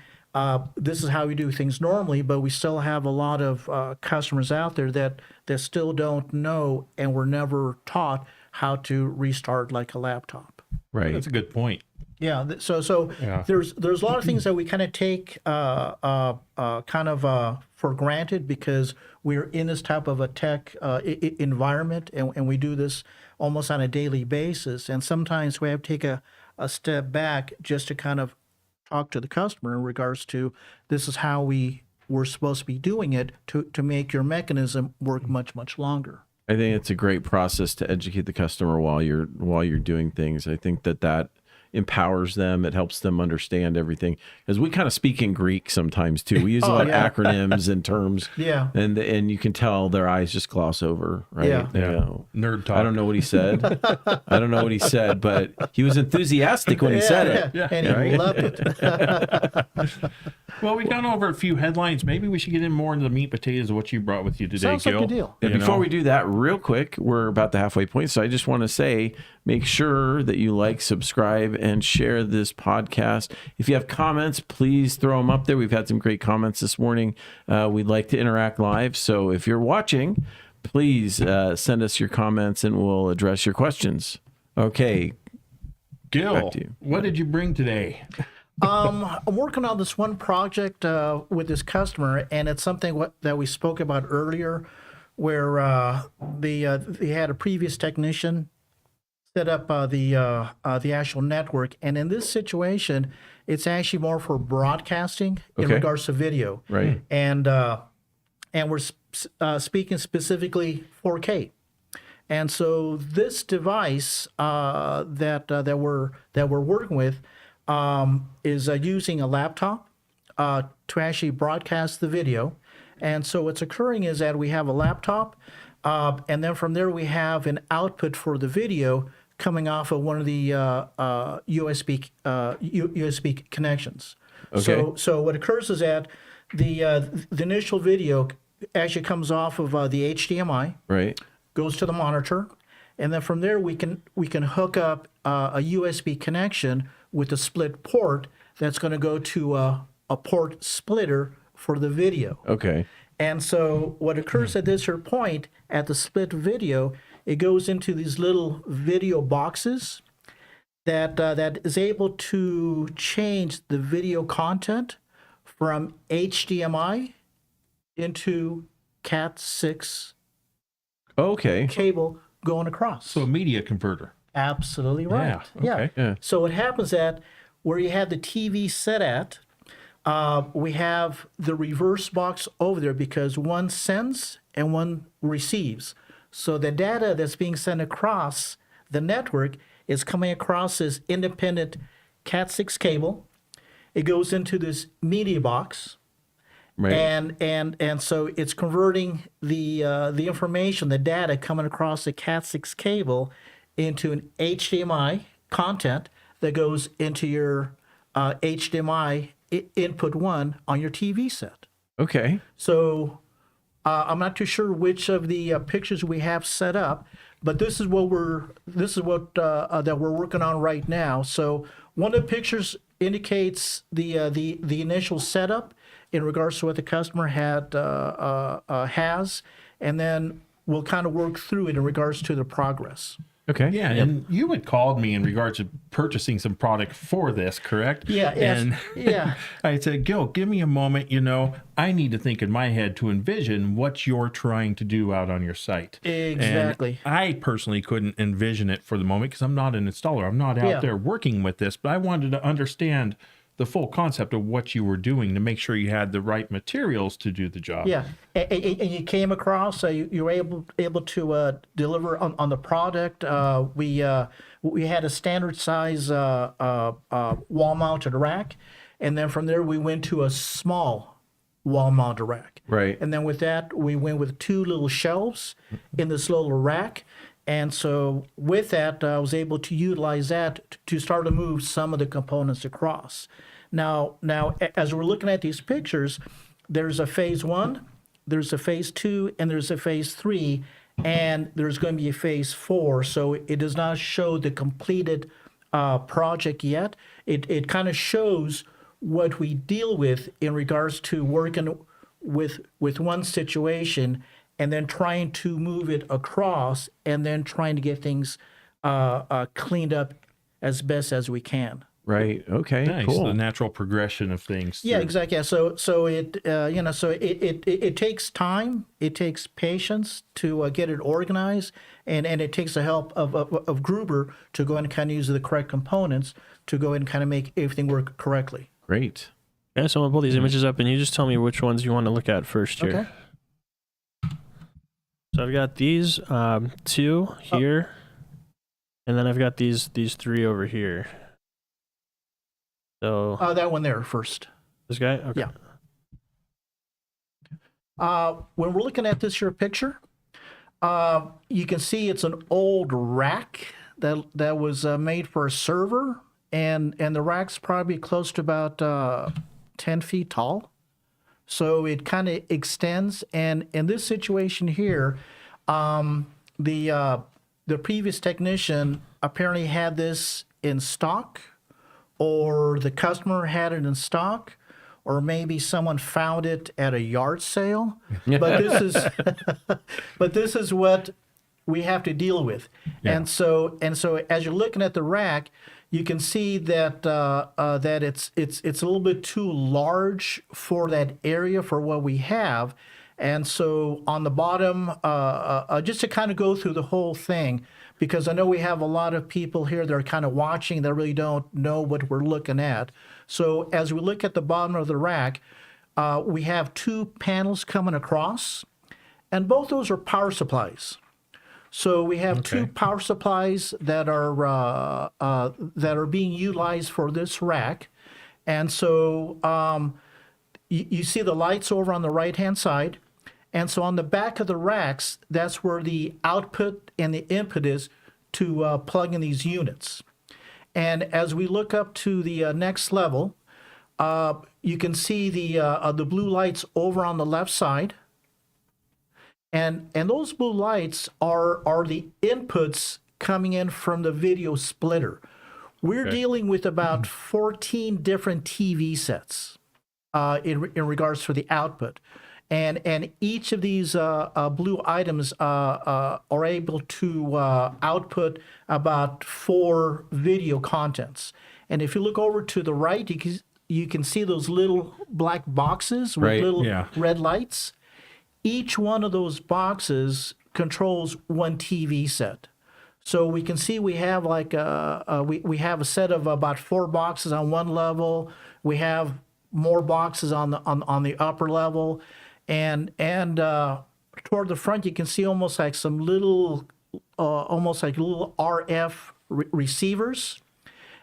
Speaker 3: this is how we do things normally, but we still have a lot of customers out there that still don't know and were never taught how to restart like a laptop.
Speaker 1: Right.
Speaker 2: That's a good point.
Speaker 3: Yeah. So
Speaker 2: Yeah.
Speaker 3: there's a lot of things that we kind of take for granted because we're in this type of a tech environment and we do this almost on a daily basis. And sometimes we have to take a step back just to kind of talk to the customer in regards to this is how we're supposed to be doing it to make your mechanism work much, much longer.
Speaker 1: I think it's a great process to educate the customer while you're doing things. I think that empowers them. It helps them understand everything. Because we kind of speak in Greek sometimes too. We use a lot of acronyms and terms.
Speaker 3: Yeah.
Speaker 1: And you can tell their eyes just gloss over, right?
Speaker 3: Yeah.
Speaker 1: They go,
Speaker 2: Nerd talk.
Speaker 1: I don't know what he said. But he was enthusiastic when he said it.
Speaker 3: Yeah. And he loved it.
Speaker 2: Well, we've gone over a few headlines. Maybe we should get in more into the meat potatoes of what you brought with you today,
Speaker 3: Sounds like
Speaker 2: Gil.
Speaker 3: a deal.
Speaker 1: And before we do that, real quick, we're about the halfway point. So I just want to say, make sure that you like, subscribe, and share this podcast. If you have comments, please throw them up there. We've had some great comments this morning. We'd like to interact live. So if you're watching, please send us your comments and we'll address your questions. Okay.
Speaker 2: Gil, what did you bring today?
Speaker 3: I'm working on this one project with this customer, and it's something that we spoke about earlier, where they had a previous technician set up the actual network, and in this situation, it's actually more for broadcasting in regards to video,
Speaker 1: Right.
Speaker 3: And we're speaking specifically 4K. And so this device that we're working with is using a laptop to actually broadcast the video. And so what's occurring is that we have a laptop, and then from there we have an output for the video coming off of one of the USB connections.
Speaker 1: Okay.
Speaker 3: So what occurs is that the initial video actually comes off of the HDMI,
Speaker 1: Right.
Speaker 3: goes to the monitor, and then from there we can hook up a USB connection with a split port that's going to go to a port splitter for the video.
Speaker 1: Okay.
Speaker 3: And so what occurs at this here point, at the split video, it goes into these little video boxes that is able to change the video content from HDMI into Cat6
Speaker 1: Okay.
Speaker 3: cable going across.
Speaker 2: So a media converter.
Speaker 3: Absolutely right.
Speaker 2: Yeah, okay.
Speaker 1: Yeah.
Speaker 3: So what happens that where you have the TV set at, we have the reverse box over there because one sends and one receives. So the data that's being sent across the network is coming across as independent Cat6 cable. It goes into this media box.
Speaker 1: Right.
Speaker 3: And so it's converting the information, the data coming across the Cat6 cable into an HDMI content that goes into your HDMI input 1 on your TV set.
Speaker 1: Okay.
Speaker 3: So I'm not too sure which of the pictures we have set up, but this is what that we're working on right now. So one of the pictures indicates the initial setup in regards to what the customer has, and then we'll kind of work through it in regards to the progress.
Speaker 1: Okay.
Speaker 2: Yeah, and you had called me in regards to purchasing some product for this, correct?
Speaker 3: Yeah, yes,
Speaker 2: And
Speaker 3: yeah.
Speaker 2: I said, Gil, give me a moment. I need to think in my head to envision what you're trying to do out on your site.
Speaker 3: Exactly.
Speaker 2: And I personally couldn't envision it for the moment because I'm not an installer. I'm not out there working with this, but I wanted to understand the full concept of what you were doing to make sure you had the right materials to do the job.
Speaker 3: Yeah, and you came across, you were able to deliver on the product. We had a standard size wall-mounted rack, and then from there we went to a small wall-mounted rack.
Speaker 1: Right.
Speaker 3: And then with that, we went with 2 little shelves in this little rack. And so with that, I was able to utilize that to start to move some of the components across. Now, as we're looking at these pictures, there's a phase 1, there's a phase 2, and there's a phase 3, and there's going to be a phase 4. So it does not show the completed project yet. It kind of shows what we deal with in regards to working with one situation and then trying to move it across and then trying to get things cleaned up as best as we can.
Speaker 1: Right. Okay.
Speaker 2: Nice.
Speaker 1: Cool.
Speaker 2: The natural progression of things.
Speaker 3: Yeah, exactly. Yeah. So it takes time, it takes patience to get it organized, and it takes the help of Gruber to go and kind of use the correct components to go and kind of make everything work correctly.
Speaker 1: Great.
Speaker 4: Yeah, so I'm gonna pull these images up, and you just tell me which ones you want to look at first here.
Speaker 3: Okay.
Speaker 4: So I've got these 2 here, and then I've got these 3 over here. So
Speaker 3: That one there first.
Speaker 4: this guy? Okay.
Speaker 3: Yeah. When we're looking at this here picture, you can see it's an old rack that was made for a server, and the rack's probably close to about 10 feet tall. So it kind of extends, and in this situation here, the previous technician apparently had this in stock, or the customer had it in stock, or maybe someone found it at a yard sale. But this is what we have to deal with.
Speaker 2: Yeah.
Speaker 3: And so as you're looking at the rack, you can see that that it's a little bit too large for that area for what we have. And so on the bottom, just to kind of go through the whole thing, because I know we have a lot of people here that are kind of watching that really don't know what we're looking at. So as we look at the bottom of the rack, we have two panels coming across, and both those are power supplies. So we have two power supplies that are being utilized for this rack. And so you see the lights over on the right-hand side. And so on the back of the racks, that's where the output and the input is to plug in these units. And as we look up to the next level, you can see the blue lights over on the left side. And those blue lights are the inputs coming in from the video splitter. We're dealing with about 14 different TV sets in regards to the output. And each of these blue items are able to output about 4 video contents. And if you look over to the right, you can see those little black boxes with little red lights. Each one of those boxes controls one TV set. So we can see we have like we have a set of about 4 boxes on one level. We have more boxes on the upper level. And toward the front, you can see almost like some little, little RF receivers.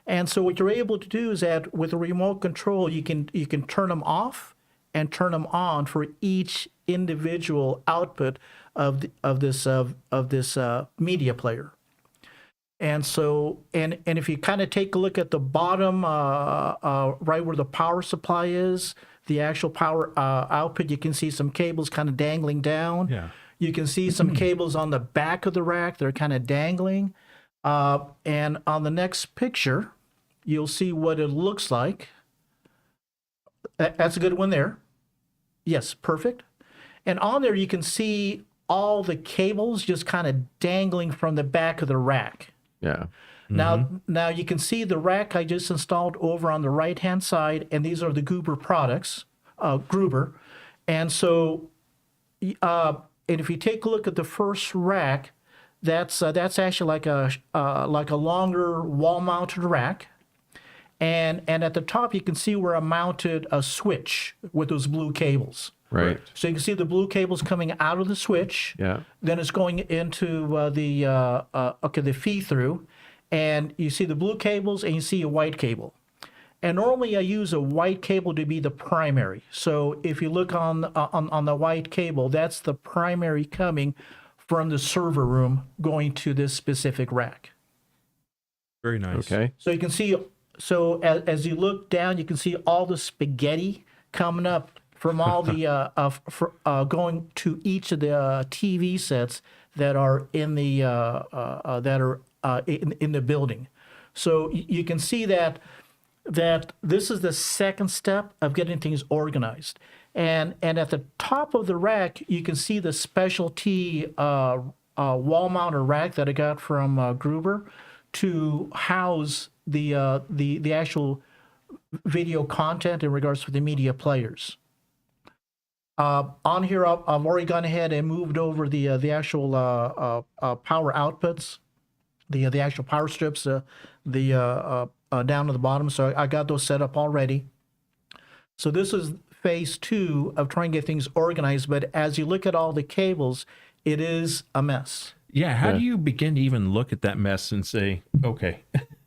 Speaker 3: And so what you're able to do is that with a remote control, you can turn them off and turn them on for each individual output of this media player. And so, and if you kind of take a look at the bottom, right where the power supply is, the actual power output, you can see some cables kind of dangling down.
Speaker 2: Yeah.
Speaker 3: You can see some cables on the back of the rack that are kind of dangling. And on the next picture, you'll see what it looks like. That's a good one there. Yes, perfect. And on there, you can see all the cables just kind of dangling from the back of the rack.
Speaker 1: Yeah.
Speaker 3: Now you can see the rack I just installed over on the right-hand side, and these are the Gruber products, Gruber. And so, and if you take a look at the first rack, that's actually like a longer wall-mounted rack. And at the top, you can see where I mounted a switch with those blue cables.
Speaker 1: Right.
Speaker 3: So you can see the blue cables coming out of the switch.
Speaker 1: Yeah.
Speaker 3: Then it's going into the feed-through. And you see the blue cables and you see a white cable. And normally I use a white cable to be the primary. So if you look on the white cable, that's the primary coming from the server room going to this specific rack.
Speaker 2: Very nice.
Speaker 1: Okay.
Speaker 3: So you can see, so as you look down, you can see all the spaghetti coming up from all the, going to each of the TV sets that are in the, in the building. So you can see that this is the second step of getting things organized. And at the top of the rack, you can see the specialty wall-mounted rack that I got from Gruber to house the actual video content in regards to the media players. On here, I've already gone ahead and moved over the actual power outputs, the actual power strips, down to the bottom. So I got those set up already. So this is phase 2 of trying to get things organized. But as you look at all the cables, it is a mess.
Speaker 2: Yeah. How do you begin to even look at that mess and say, okay,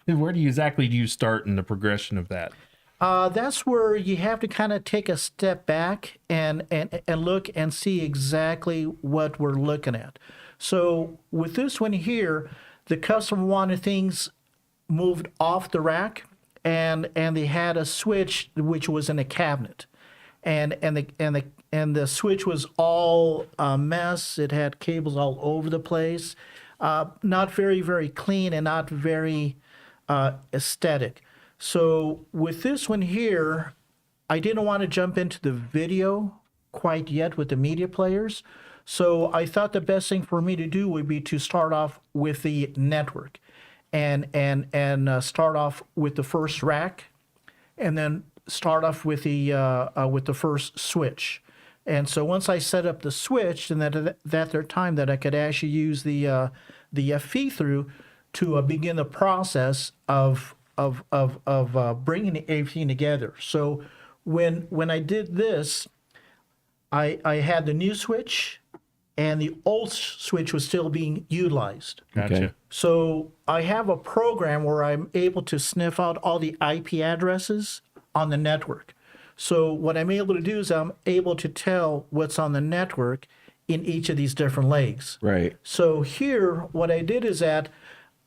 Speaker 2: where exactly do you start in the progression of that?
Speaker 3: That's where you have to kind of take a step back and look and see exactly what we're looking at. So with this one here, the customer wanted things moved off the rack, and they had a switch which was in a cabinet, and the switch was all a mess. It had cables all over the place, not very clean and not very aesthetic. So with this one here, I didn't want to jump into the video quite yet with the media players. So I thought the best thing for me to do would be to start off with the network, and start off with the first rack, and then start off with the first switch. And so once I set up the switch, and that there time that I could actually use the feed through to begin the process of bringing everything together. So when I did this, I had the new switch, and the old switch was still being utilized.
Speaker 2: Gotcha.
Speaker 1: Okay.
Speaker 3: So I have a program where I'm able to sniff out all the IP addresses on the network. So what I'm able to do is I'm able to tell what's on the network in each of these different legs.
Speaker 1: Right.
Speaker 3: So here, what I did is that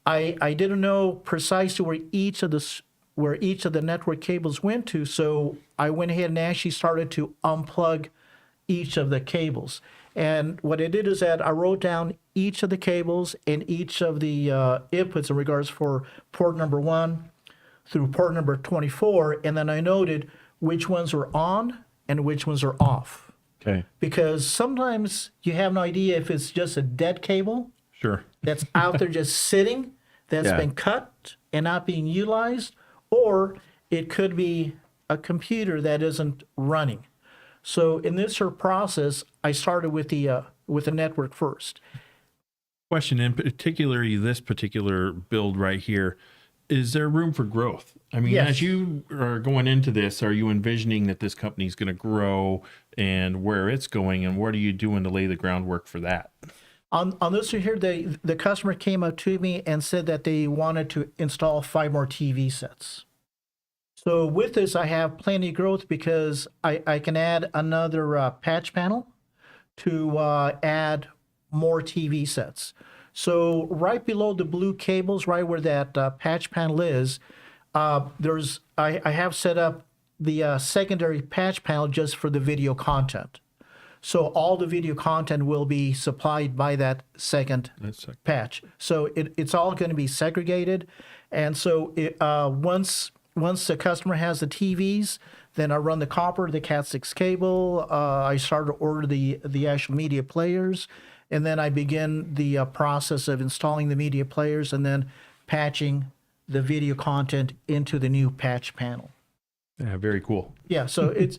Speaker 3: I didn't know precisely where each of the network cables went to, so I went ahead and actually started to unplug each of the cables. And what I did is that I wrote down each of the cables and each of the inputs in regards for port number 1 through port number 24, and then I noted which ones were on and which ones are off.
Speaker 1: Okay.
Speaker 3: Because sometimes you have no idea if it's just a dead cable
Speaker 2: Sure.
Speaker 3: that's out there just sitting, that's been cut and not being utilized, or it could be a computer that isn't running. So in this process, I started with the network first.
Speaker 2: Question, in particularly this particular build right here, is there room for growth? I mean,
Speaker 3: Yes.
Speaker 2: as you are going into this, are you envisioning that this company is going to grow and where it's going, and what are you doing to lay the groundwork for that?
Speaker 3: On this one here, the customer came up to me and said that they wanted to install 5 more TV sets. So with this, I have plenty of growth because I can add another patch panel to add more TV sets. So right below the blue cables, right where that patch panel is, I have set up the secondary patch panel just for the video content. So all the video content will be supplied by that second patch. So it's all going to be segregated. And so once the customer has the TVs, then I run the copper, the Cat6 cable. I start to order the actual media players. And then I begin the process of installing the media players and then patching the video content into the new patch panel.
Speaker 2: Yeah, very cool.
Speaker 3: Yeah, so it's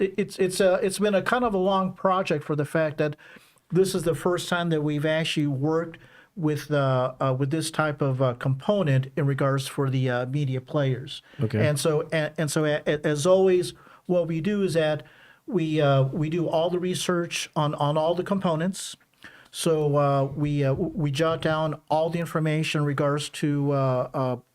Speaker 3: been a kind of a long project for the fact that this is the first time that we've actually worked with this type of component in regards for the media players.
Speaker 1: Okay.
Speaker 3: And so as always, what we do is that we do all the research on all the components. So we jot down all the information in regards to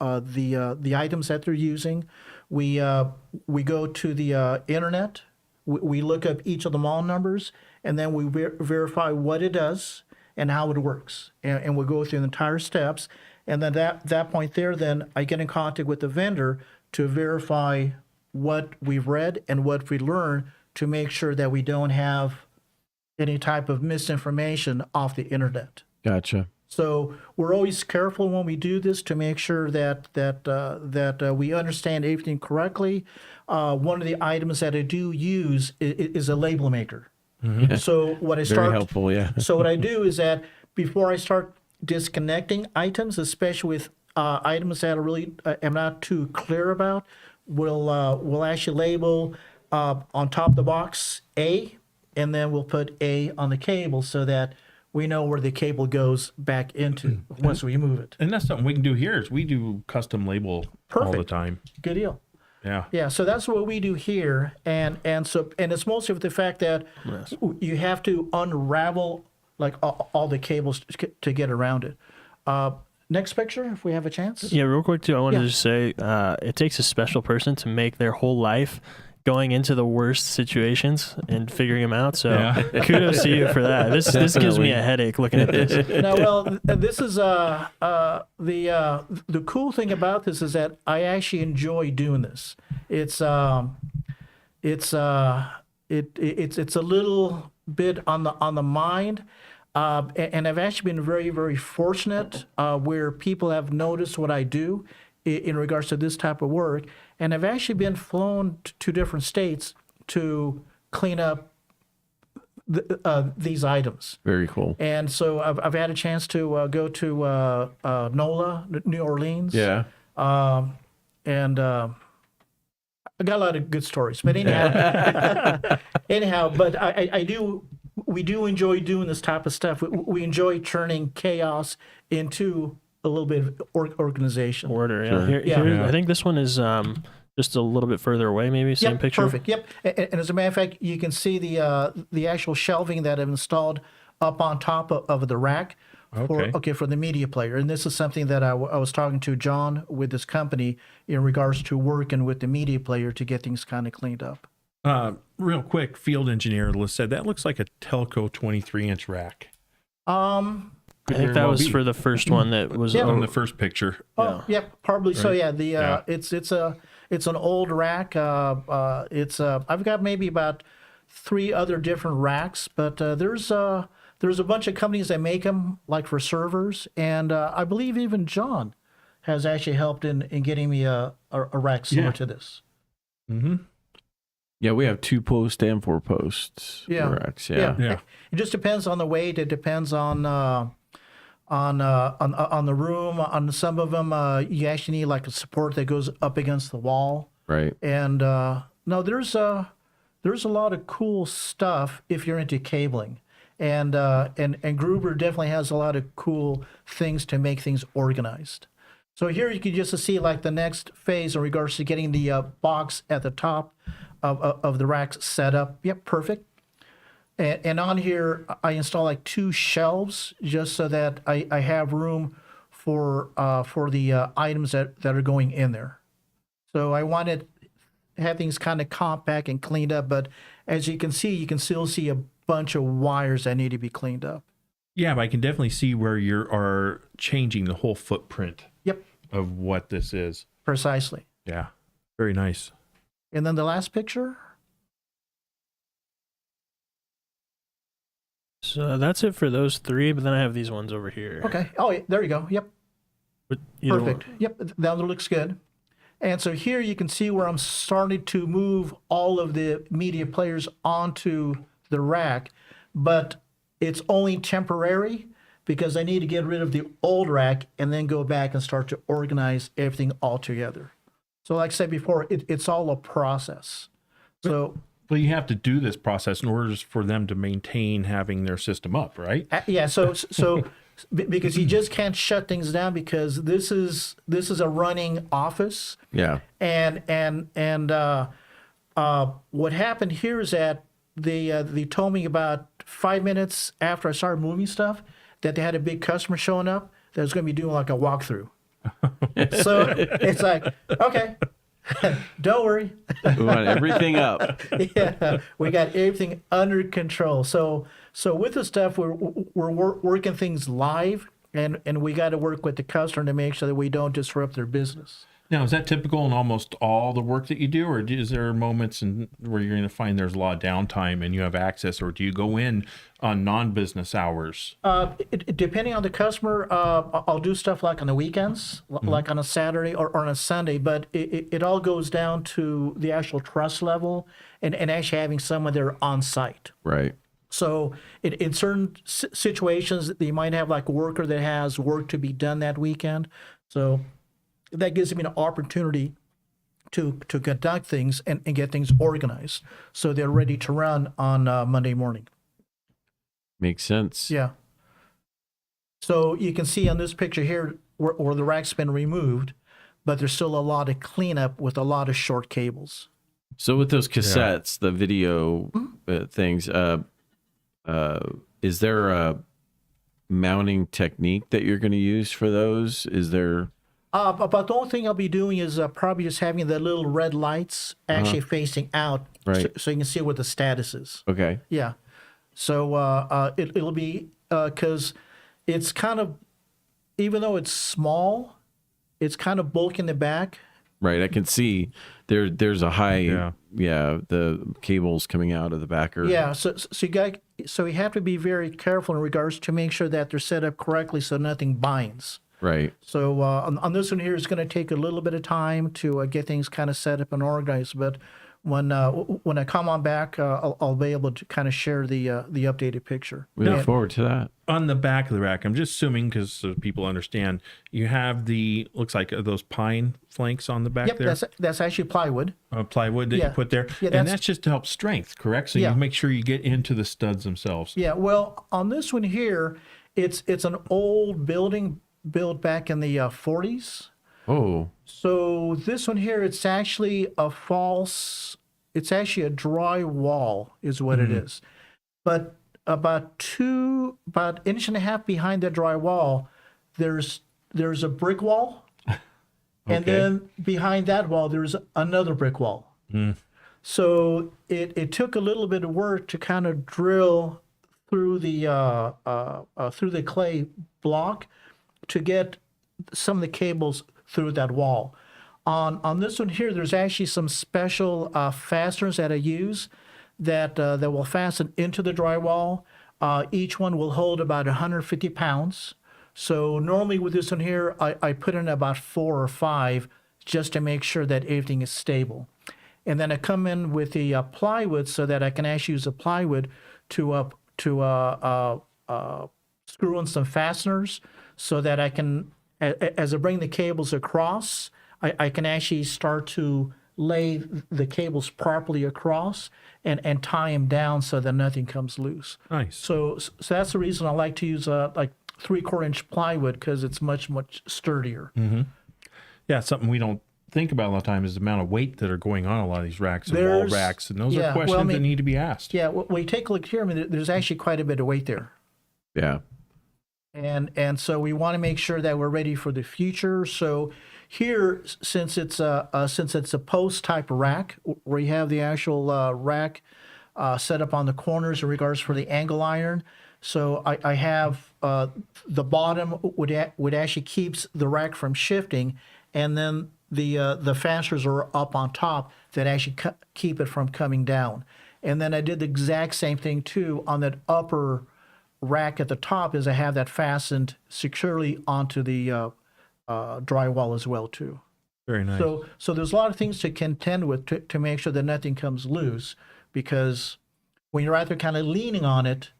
Speaker 3: the items that they're using. We go to the internet. We look up each of the model numbers, and then we verify what it does and how it works. And we go through the entire steps. And then that point there, then I get in contact with the vendor to verify what we've read and what we learned to make sure that we don't have any type of misinformation off the internet.
Speaker 1: Gotcha.
Speaker 3: So we're always careful when we do this to make sure that we understand everything correctly. One of the items that I do use is a label maker.
Speaker 1: Mm-hmm.
Speaker 3: So what I
Speaker 1: Very helpful, yeah.
Speaker 3: So what I do is that before I start disconnecting items, especially with items that I'm not too clear about, we'll actually label on top of the box A, and then we'll put A on the cable so that we know where the cable goes back into once we move it.
Speaker 2: And that's something we can do here is we do custom label all the time.
Speaker 3: Good deal.
Speaker 2: Yeah.
Speaker 3: Yeah, so that's what we do here, and it's mostly with the fact that you have to unravel like all the cables to get around it. Next picture, if we have a chance.
Speaker 4: Yeah, real quick too, I wanted
Speaker 3: Yeah.
Speaker 4: to say it takes a special person to make their whole life going into the worst situations and figuring them out. So kudos to you for that. This gives me a headache looking at this.
Speaker 3: Now, well, this is the cool thing about this is that I actually enjoy doing this. It's a little bit on the mind. And I've actually been very, very fortunate where people have noticed what I do in regards to this type of work. And I've actually been flown to different states to clean up these items.
Speaker 1: Very cool.
Speaker 3: And so I've had a chance to go to NOLA, New Orleans.
Speaker 1: Yeah.
Speaker 3: And I got a lot of good stories. But anyhow, we do enjoy doing this type of stuff. We enjoy turning chaos into a little bit of organization.
Speaker 4: Order, yeah.
Speaker 1: Sure.
Speaker 4: Here, I think this one is just a little bit further away, maybe. Same picture.
Speaker 3: Perfect. Yep. And as a matter of fact, you can see the actual shelving that I've installed up on top of the rack for the media player. And this is something that I was talking to John with this company in regards to working with the media player to get things kind of cleaned up.
Speaker 2: Real quick, field engineer said that looks like a Telco 23-inch rack.
Speaker 4: I think that was for the first one that was
Speaker 2: on the first picture.
Speaker 3: Oh, yeah, probably. Right. So yeah, it's an old rack. I've got maybe about 3 other different racks, but there's a bunch of companies that make them, like for servers, and I believe even John has actually helped in getting me a rack similar to this.
Speaker 2: Mm-hmm.
Speaker 1: Yeah, we have 2 post and 4 posts. Racks. Yeah.
Speaker 3: It just depends on the weight. It depends on the room. On some of them, you actually need like a support that goes up against the wall.
Speaker 1: Right.
Speaker 3: And no, there's a lot of cool stuff if you're into cabling, and Gruber definitely has a lot of cool things to make things organized. So here you can just see like the next phase in regards to getting the box at the top of the racks set up. Yep, perfect. And on here, I install like 2 shelves just so that I have room for the items that are going in there. So I wanted to have things kind of compact and cleaned up, but as you can see, you can still see a bunch of wires that need to be cleaned up.
Speaker 2: Yeah, but I can definitely see where you are changing the whole footprint.
Speaker 3: Yep.
Speaker 2: Of what this is.
Speaker 3: Precisely.
Speaker 2: Yeah. Very nice.
Speaker 3: And then the last picture.
Speaker 4: So that's it for those 3, but then I have these ones over here.
Speaker 3: Okay. Oh, yeah, there you go. Yep. Perfect.
Speaker 4: One.
Speaker 3: Yep. That looks good. And so here you can see where I'm starting to move all of the media players onto the rack, but it's only temporary because I need to get rid of the old rack and then go back and start to organize everything all together. So like I said before, it's all a process. So
Speaker 2: well, you have to do this process in order for them to maintain having their system up, right?
Speaker 3: Yeah. So because you just can't shut things down because this is a running office.
Speaker 1: Yeah.
Speaker 3: And what happened here is that they told me about 5 minutes after I started moving stuff that they had a big customer showing up that was going to be doing like a walkthrough. So it's like, okay, don't worry.
Speaker 1: We want everything up.
Speaker 3: Yeah, we got everything under control. So with the stuff, we're working things live, and we got to work with the customer to make sure that we don't disrupt their business.
Speaker 2: Now, is that typical in almost all the work that you do, or is there moments where you're going to find there's a lot of downtime and you have access, or do you go in on non-business hours?
Speaker 3: Depending on the customer, I'll do stuff like on the weekends, like on a Saturday or on a Sunday, but it all goes down to the actual trust level and actually having someone there on site.
Speaker 1: Right.
Speaker 3: So in certain situations, you might have like a worker that has work to be done that weekend. So that gives me an opportunity to conduct things and get things organized so they're ready to run on Monday morning.
Speaker 1: Makes sense.
Speaker 3: Yeah. So you can see on this picture here where the rack's been removed, but there's still a lot of cleanup with a lot of short cables.
Speaker 1: So with those cassettes, the video things, is there mounting technique that you're going to use for those? Is there?
Speaker 3: But the only thing I'll be doing is probably just having the little red lights actually facing out,
Speaker 1: Right.
Speaker 3: so you can see what the status is.
Speaker 1: Okay.
Speaker 3: Yeah. So it'll be because it's kind of, even though it's small, it's kind of bulky in the back.
Speaker 1: Right. I can see there's a high,
Speaker 2: Yeah.
Speaker 1: the cables coming out of the backer.
Speaker 3: Yeah. So you have to be very careful in regards to make sure that they're set up correctly so nothing binds.
Speaker 1: Right.
Speaker 3: So on this one here, it's going to take a little bit of time to get things kind of set up and organized. But when I come on back, I'll be able to kind of share the updated picture.
Speaker 1: We look forward to that.
Speaker 2: On the back of the rack, I'm just assuming because so people understand, you have looks like those pine flanks on the back
Speaker 3: Yep,
Speaker 2: there.
Speaker 3: that's actually plywood.
Speaker 2: Plywood that you put there.
Speaker 3: Yeah,
Speaker 2: and that's just to help strength, correct? So you make sure you get into the studs themselves.
Speaker 3: Yeah. Well, on this one here, it's an old building built back in the 40s.
Speaker 1: Oh.
Speaker 3: So this one here, it's actually it's actually a dry wall is what it is. But about inch and a half behind the dry wall, there's a brick wall. And then behind that wall, there's another brick wall. So it took a little bit of work to kind of drill through the clay block to get some of the cables through that wall. On this one here, there's actually some special fasteners that I use that will fasten into the drywall. Each one will hold about 150 pounds. So normally with this one here, I put in about 4 or 5 just to make sure that everything is stable. And then I come in with the plywood so that I can actually use the plywood to screw in some fasteners so that I can, as I bring the cables across, I can actually start to lay the cables properly across and tie them down so that nothing comes loose.
Speaker 2: Nice.
Speaker 3: So that's the reason I like to use like 3/4 inch plywood, because it's much sturdier.
Speaker 2: Yeah, something we don't think about a lot of times is the amount of weight that are going on a lot of these racks and wall racks, and those are questions that need to be asked.
Speaker 3: Yeah, well, you take a look here. I mean, there's actually quite a bit of weight there.
Speaker 1: Yeah.
Speaker 3: And so we want to make sure that we're ready for the future. So here, since it's a post type rack, where you have the actual rack set up on the corners in regards for the angle iron. So I have the bottom would actually keeps the rack from shifting, and then the fasteners are up on top that actually keep it from coming down. And then I did the exact same thing too on that upper rack at the top, is I have that fastened securely onto the drywall as well too.
Speaker 2: Very nice.
Speaker 3: So there's a lot of things to contend with to make sure that nothing comes loose, because when you're out there kind of leaning on it,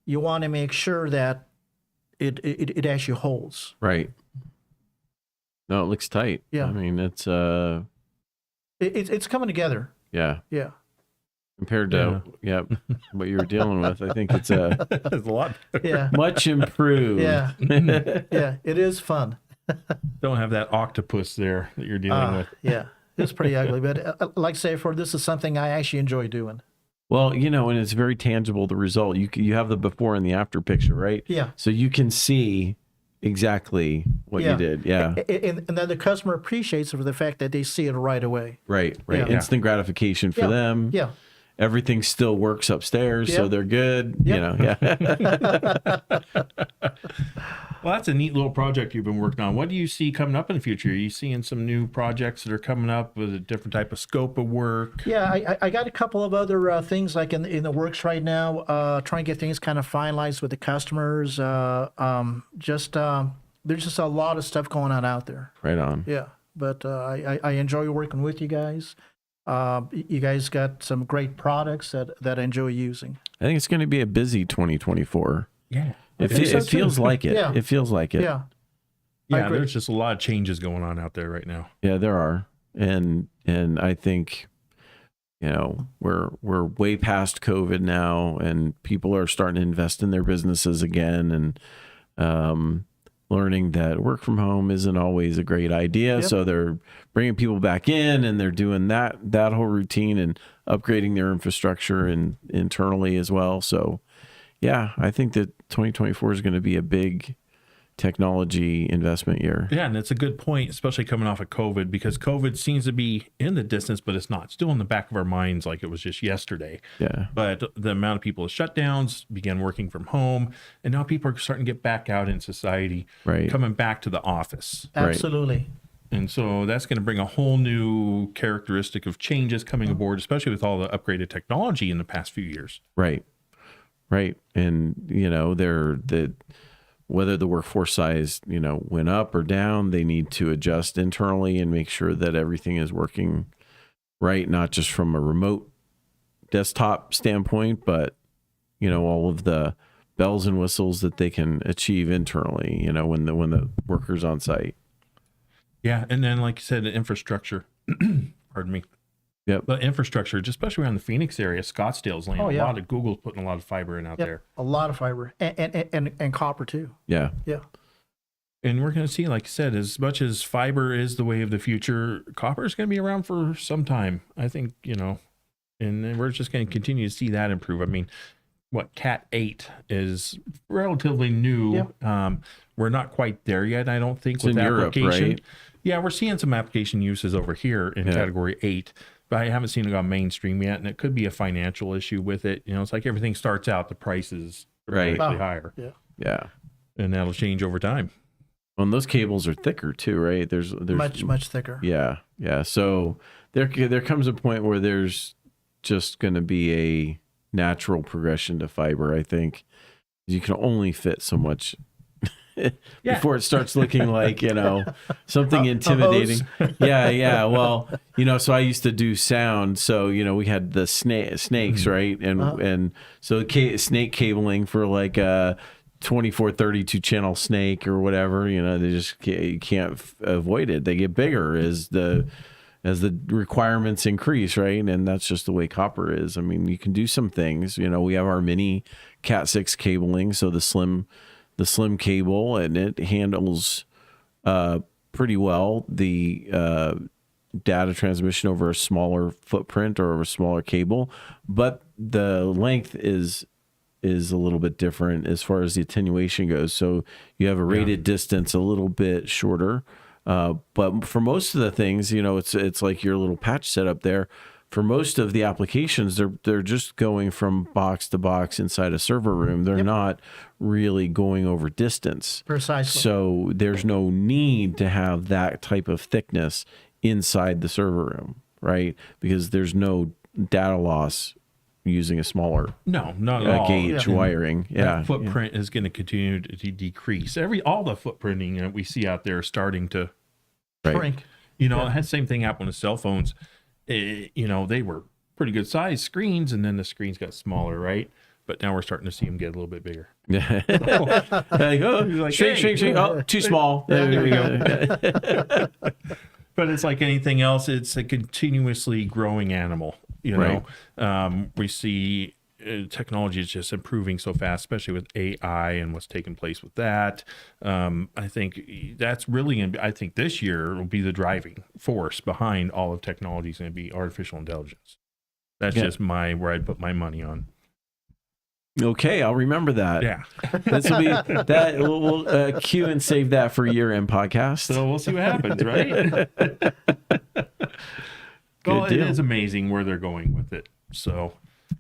Speaker 3: you want to make sure that it actually holds.
Speaker 1: Right. No, it looks tight.
Speaker 3: Yeah.
Speaker 1: I mean, it's
Speaker 3: it's coming together.
Speaker 1: yeah.
Speaker 3: Yeah.
Speaker 1: Compared to what you were dealing with, I think it's a
Speaker 2: There's a lot.
Speaker 3: Yeah.
Speaker 1: much improved.
Speaker 3: Yeah. Yeah. It is fun.
Speaker 2: Don't have that octopus there that you're dealing with.
Speaker 3: Yeah. It's pretty ugly, but like I say, this is something I actually enjoy doing.
Speaker 1: Well, and it's very tangible, the result. You have the before and the after picture, right?
Speaker 3: Yeah.
Speaker 1: So you can see exactly what you did. Yeah.
Speaker 3: And then the customer appreciates it for the fact that they see it right away.
Speaker 1: Right.
Speaker 3: Yeah.
Speaker 1: Instant gratification for them.
Speaker 3: Yeah.
Speaker 1: Everything still works upstairs, so they're good.
Speaker 3: Yep.
Speaker 2: Well, that's a neat little project you've been working on. What do you see coming up in the future? Are you seeing some new projects that are coming up with a different type of scope of work?
Speaker 3: Yeah, I got a couple of other things like in the works right now, trying to get things kind of finalized with the customers. There's just a lot of stuff going on out there.
Speaker 1: Right on.
Speaker 3: Yeah, but I enjoy working with you guys. You guys got some great products that I enjoy using.
Speaker 1: I think it's going to be a busy 2024.
Speaker 2: Yeah.
Speaker 1: It feels like it.
Speaker 3: Yeah.
Speaker 1: It feels like it.
Speaker 3: Yeah.
Speaker 2: Yeah, there's just a lot of changes going on out there right now.
Speaker 1: Yeah, there are. And I think, we're way past COVID now, and people are starting to invest in their businesses again, and learning that work from home isn't always a great idea.
Speaker 3: Yep.
Speaker 1: So they're bringing people back in, and they're doing that whole routine and upgrading their infrastructure and internally as well. So, yeah, I think that 2024 is going to be a big technology investment year.
Speaker 2: Yeah, and it's a good point, especially coming off of COVID, because COVID seems to be in the distance, but it's not. Still in the back of our minds like it was just yesterday.
Speaker 1: Yeah.
Speaker 2: But the amount of people with shutdowns, began working from home, and now people are starting to get back out in society,
Speaker 1: Right.
Speaker 2: coming back to the office.
Speaker 3: Absolutely.
Speaker 2: And so that's going to bring a whole new characteristic of changes coming aboard, especially with all the upgraded technology in the past few years.
Speaker 1: Right. Right. And, whether the workforce size, went up or down, they need to adjust internally and make sure that everything is working right, not just from a remote desktop standpoint, but, all of the bells and whistles that they can achieve internally, when the worker's on site.
Speaker 2: Yeah. And then, like you said, the infrastructure, pardon me.
Speaker 1: Yep.
Speaker 2: But infrastructure, just especially around the Phoenix area, Scottsdale's laying
Speaker 3: Oh, yeah.
Speaker 2: a lot of Google's putting a lot of fiber in out
Speaker 3: Yep.
Speaker 2: there.
Speaker 3: A lot of fiber and copper too.
Speaker 1: Yeah.
Speaker 3: Yeah.
Speaker 2: And we're going to see, like you said, as much as fiber is the way of the future, copper is going to be around for some time. I think, and then we're just going to continue to see that improve. I mean, Cat 8 is relatively new. We're not quite there yet, I don't think,
Speaker 1: It's
Speaker 2: with
Speaker 1: in Europe,
Speaker 2: application.
Speaker 1: right?
Speaker 2: Yeah, we're seeing some application uses over here in category 8. But I haven't seen it go mainstream yet, and it could be a financial issue with it. It's like everything starts out, the price is
Speaker 1: Right.
Speaker 2: dramatically higher,
Speaker 3: Yeah.
Speaker 1: Yeah.
Speaker 2: and that'll change over time.
Speaker 1: Well, and those cables are thicker too, right? There's
Speaker 3: Much thicker.
Speaker 1: Yeah. Yeah. So there comes a point where there's just going to be a natural progression to fiber, I think. You can only fit so much before it starts looking like, something intimidating. Yeah. Well, so I used to do sound. So, we had the snakes, right? And so snake cabling for like a 24-32 channel snake or whatever, they just you can't avoid it. They get bigger as the requirements increase, right? And that's just the way copper is. I mean, you can do some things. We have our mini Cat 6 cabling, so the slim cable, and it handles pretty well the data transmission over a smaller footprint or a smaller cable, but the length is a little bit different as far as the attenuation goes. So you have a rated distance a little bit shorter. But for most of the things, it's like your little patch setup there. For most of the applications, they're just going from box to box inside a server room. They're not really going over distance.
Speaker 3: Precisely.
Speaker 1: So there's no need to have that type of thickness inside the server room, right? Because there's no data loss using a smaller
Speaker 2: No, not at all.
Speaker 1: gauge wiring.
Speaker 2: That footprint is going to continue to decrease. All the footprinting that we see out there is starting to
Speaker 3: Shrink.
Speaker 2: it had the same thing happen with cell phones. They were pretty good sized screens, and then the screens got smaller, right? But now we're starting to see them get a little bit bigger.
Speaker 1: Yeah. Shrink. Oh, too small. There we go.
Speaker 2: But it's like anything else. It's a continuously growing animal. We see technology is just improving so fast, especially with AI and what's taking place with that. I think that's really, I think this year will be the driving force behind all of technology is going to be artificial intelligence. That's just where I'd put my money on.
Speaker 1: Okay, I'll remember that.
Speaker 2: Yeah.
Speaker 1: This will be that. We'll cue and save that for year-end podcast.
Speaker 2: So we'll see what happens, right? Well, it is amazing where they're going with it. So,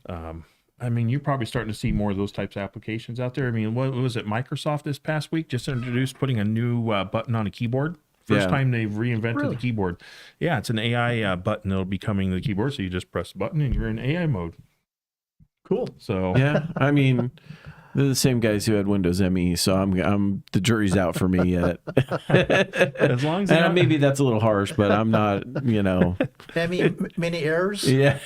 Speaker 2: you're probably starting to see more of those types of applications out there. I mean, what was it? Microsoft this past week just introduced putting a new button on a keyboard. First time they've reinvented the keyboard. Yeah, it's an AI button that'll be coming to the keyboard. So you just press the button and you're in AI mode.
Speaker 3: Cool.
Speaker 2: So
Speaker 1: yeah, they're the same guys who had Windows ME, so I'm the jury's out for me yet.
Speaker 2: As long as
Speaker 1: maybe that's a little harsh, but I'm not,
Speaker 3: Many errors.
Speaker 1: Yeah.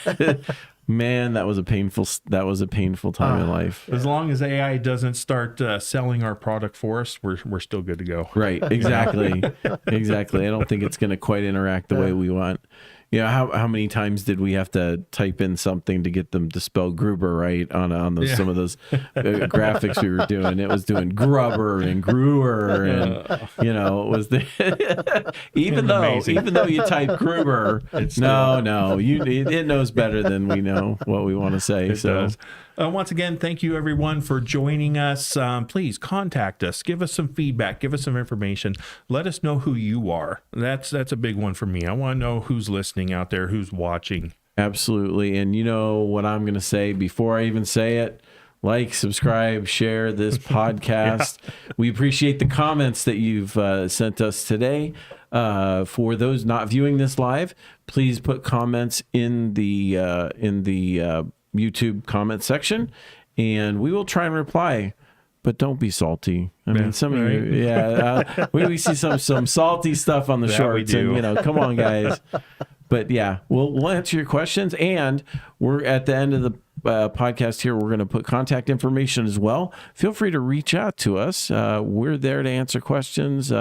Speaker 1: Man, that was a painful time in life.
Speaker 2: As long as AI doesn't start selling our product for us, we're still good to go.
Speaker 1: Right. Exactly. Exactly. I don't think it's going to quite interact the way we want. How many times did we have to type in something to get them to spell Gruber right on some of those graphics we were doing? It was doing Gruber and Gruber, and it was even though you type Gruber, it knows better than we know what we want to say.
Speaker 2: It does. Once again, thank you everyone for joining us. Please contact us. Give us some feedback. Give us some information. Let us know who you are. That's a big one for me. I want to know who's listening out there, who's watching.
Speaker 1: Absolutely. And you know what I'm going to say before I even say it? Like, subscribe, share this podcast. We appreciate the comments that you've sent us today. For those not viewing this live, please put comments in the YouTube comment section, and we will try and reply. But don't be salty. I mean, some of you, we see some salty stuff on the shorts, and come on, guys. But yeah, we'll answer your questions, and we're at the end of the podcast here. We're going to put contact information as well. Feel free to reach out to us. We're there to answer questions.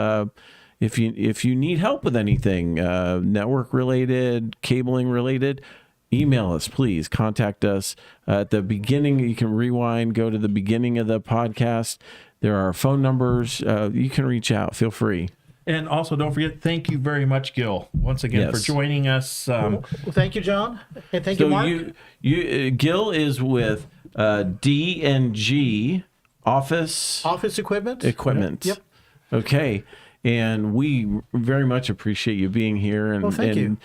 Speaker 1: If you need help with anything, network related, cabling related, email us, please. Contact us at the beginning. You can rewind, go to the beginning of the podcast. There are phone numbers. You can reach out. Feel free.
Speaker 2: And also, don't forget, thank you very much, Gil, once again for joining us.
Speaker 3: Well, thank you, John. And thank you, Mark.
Speaker 1: Gil is with D&G Office
Speaker 3: Equipment.
Speaker 1: Yep. Okay. And we very much appreciate you being here. And,
Speaker 3: thank you.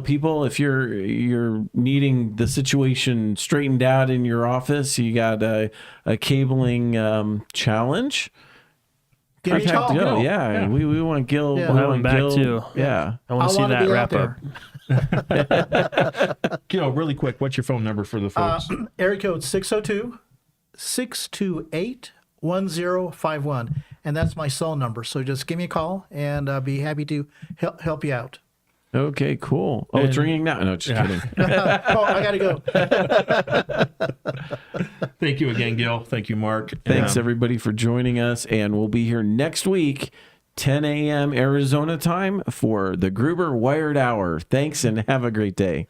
Speaker 1: People, if you're needing the situation straightened out in your office, you got a cabling challenge.
Speaker 3: Give me a call.
Speaker 1: Gil. Yeah. We want Gil.
Speaker 3: Yeah.
Speaker 1: We
Speaker 4: We'll have
Speaker 1: want
Speaker 4: him back
Speaker 1: Gil.
Speaker 4: too.
Speaker 1: Yeah.
Speaker 4: I want to see that wrap up.
Speaker 2: Gil, really quick, what's your phone number for the folks?
Speaker 3: Area code 602-628-1051. And that's my cell number. So just give me a call, and I'll be happy to help you out.
Speaker 1: Okay, cool. Oh, it's ringing now. No, just kidding.
Speaker 3: I got to go.
Speaker 2: Thank you again, Gil. Thank you, Mark.
Speaker 1: Thanks, everybody, for joining us. And we'll be here next week, 10 a.m. Arizona time, for the Gruber Wired Hour. Thanks, and have a great day.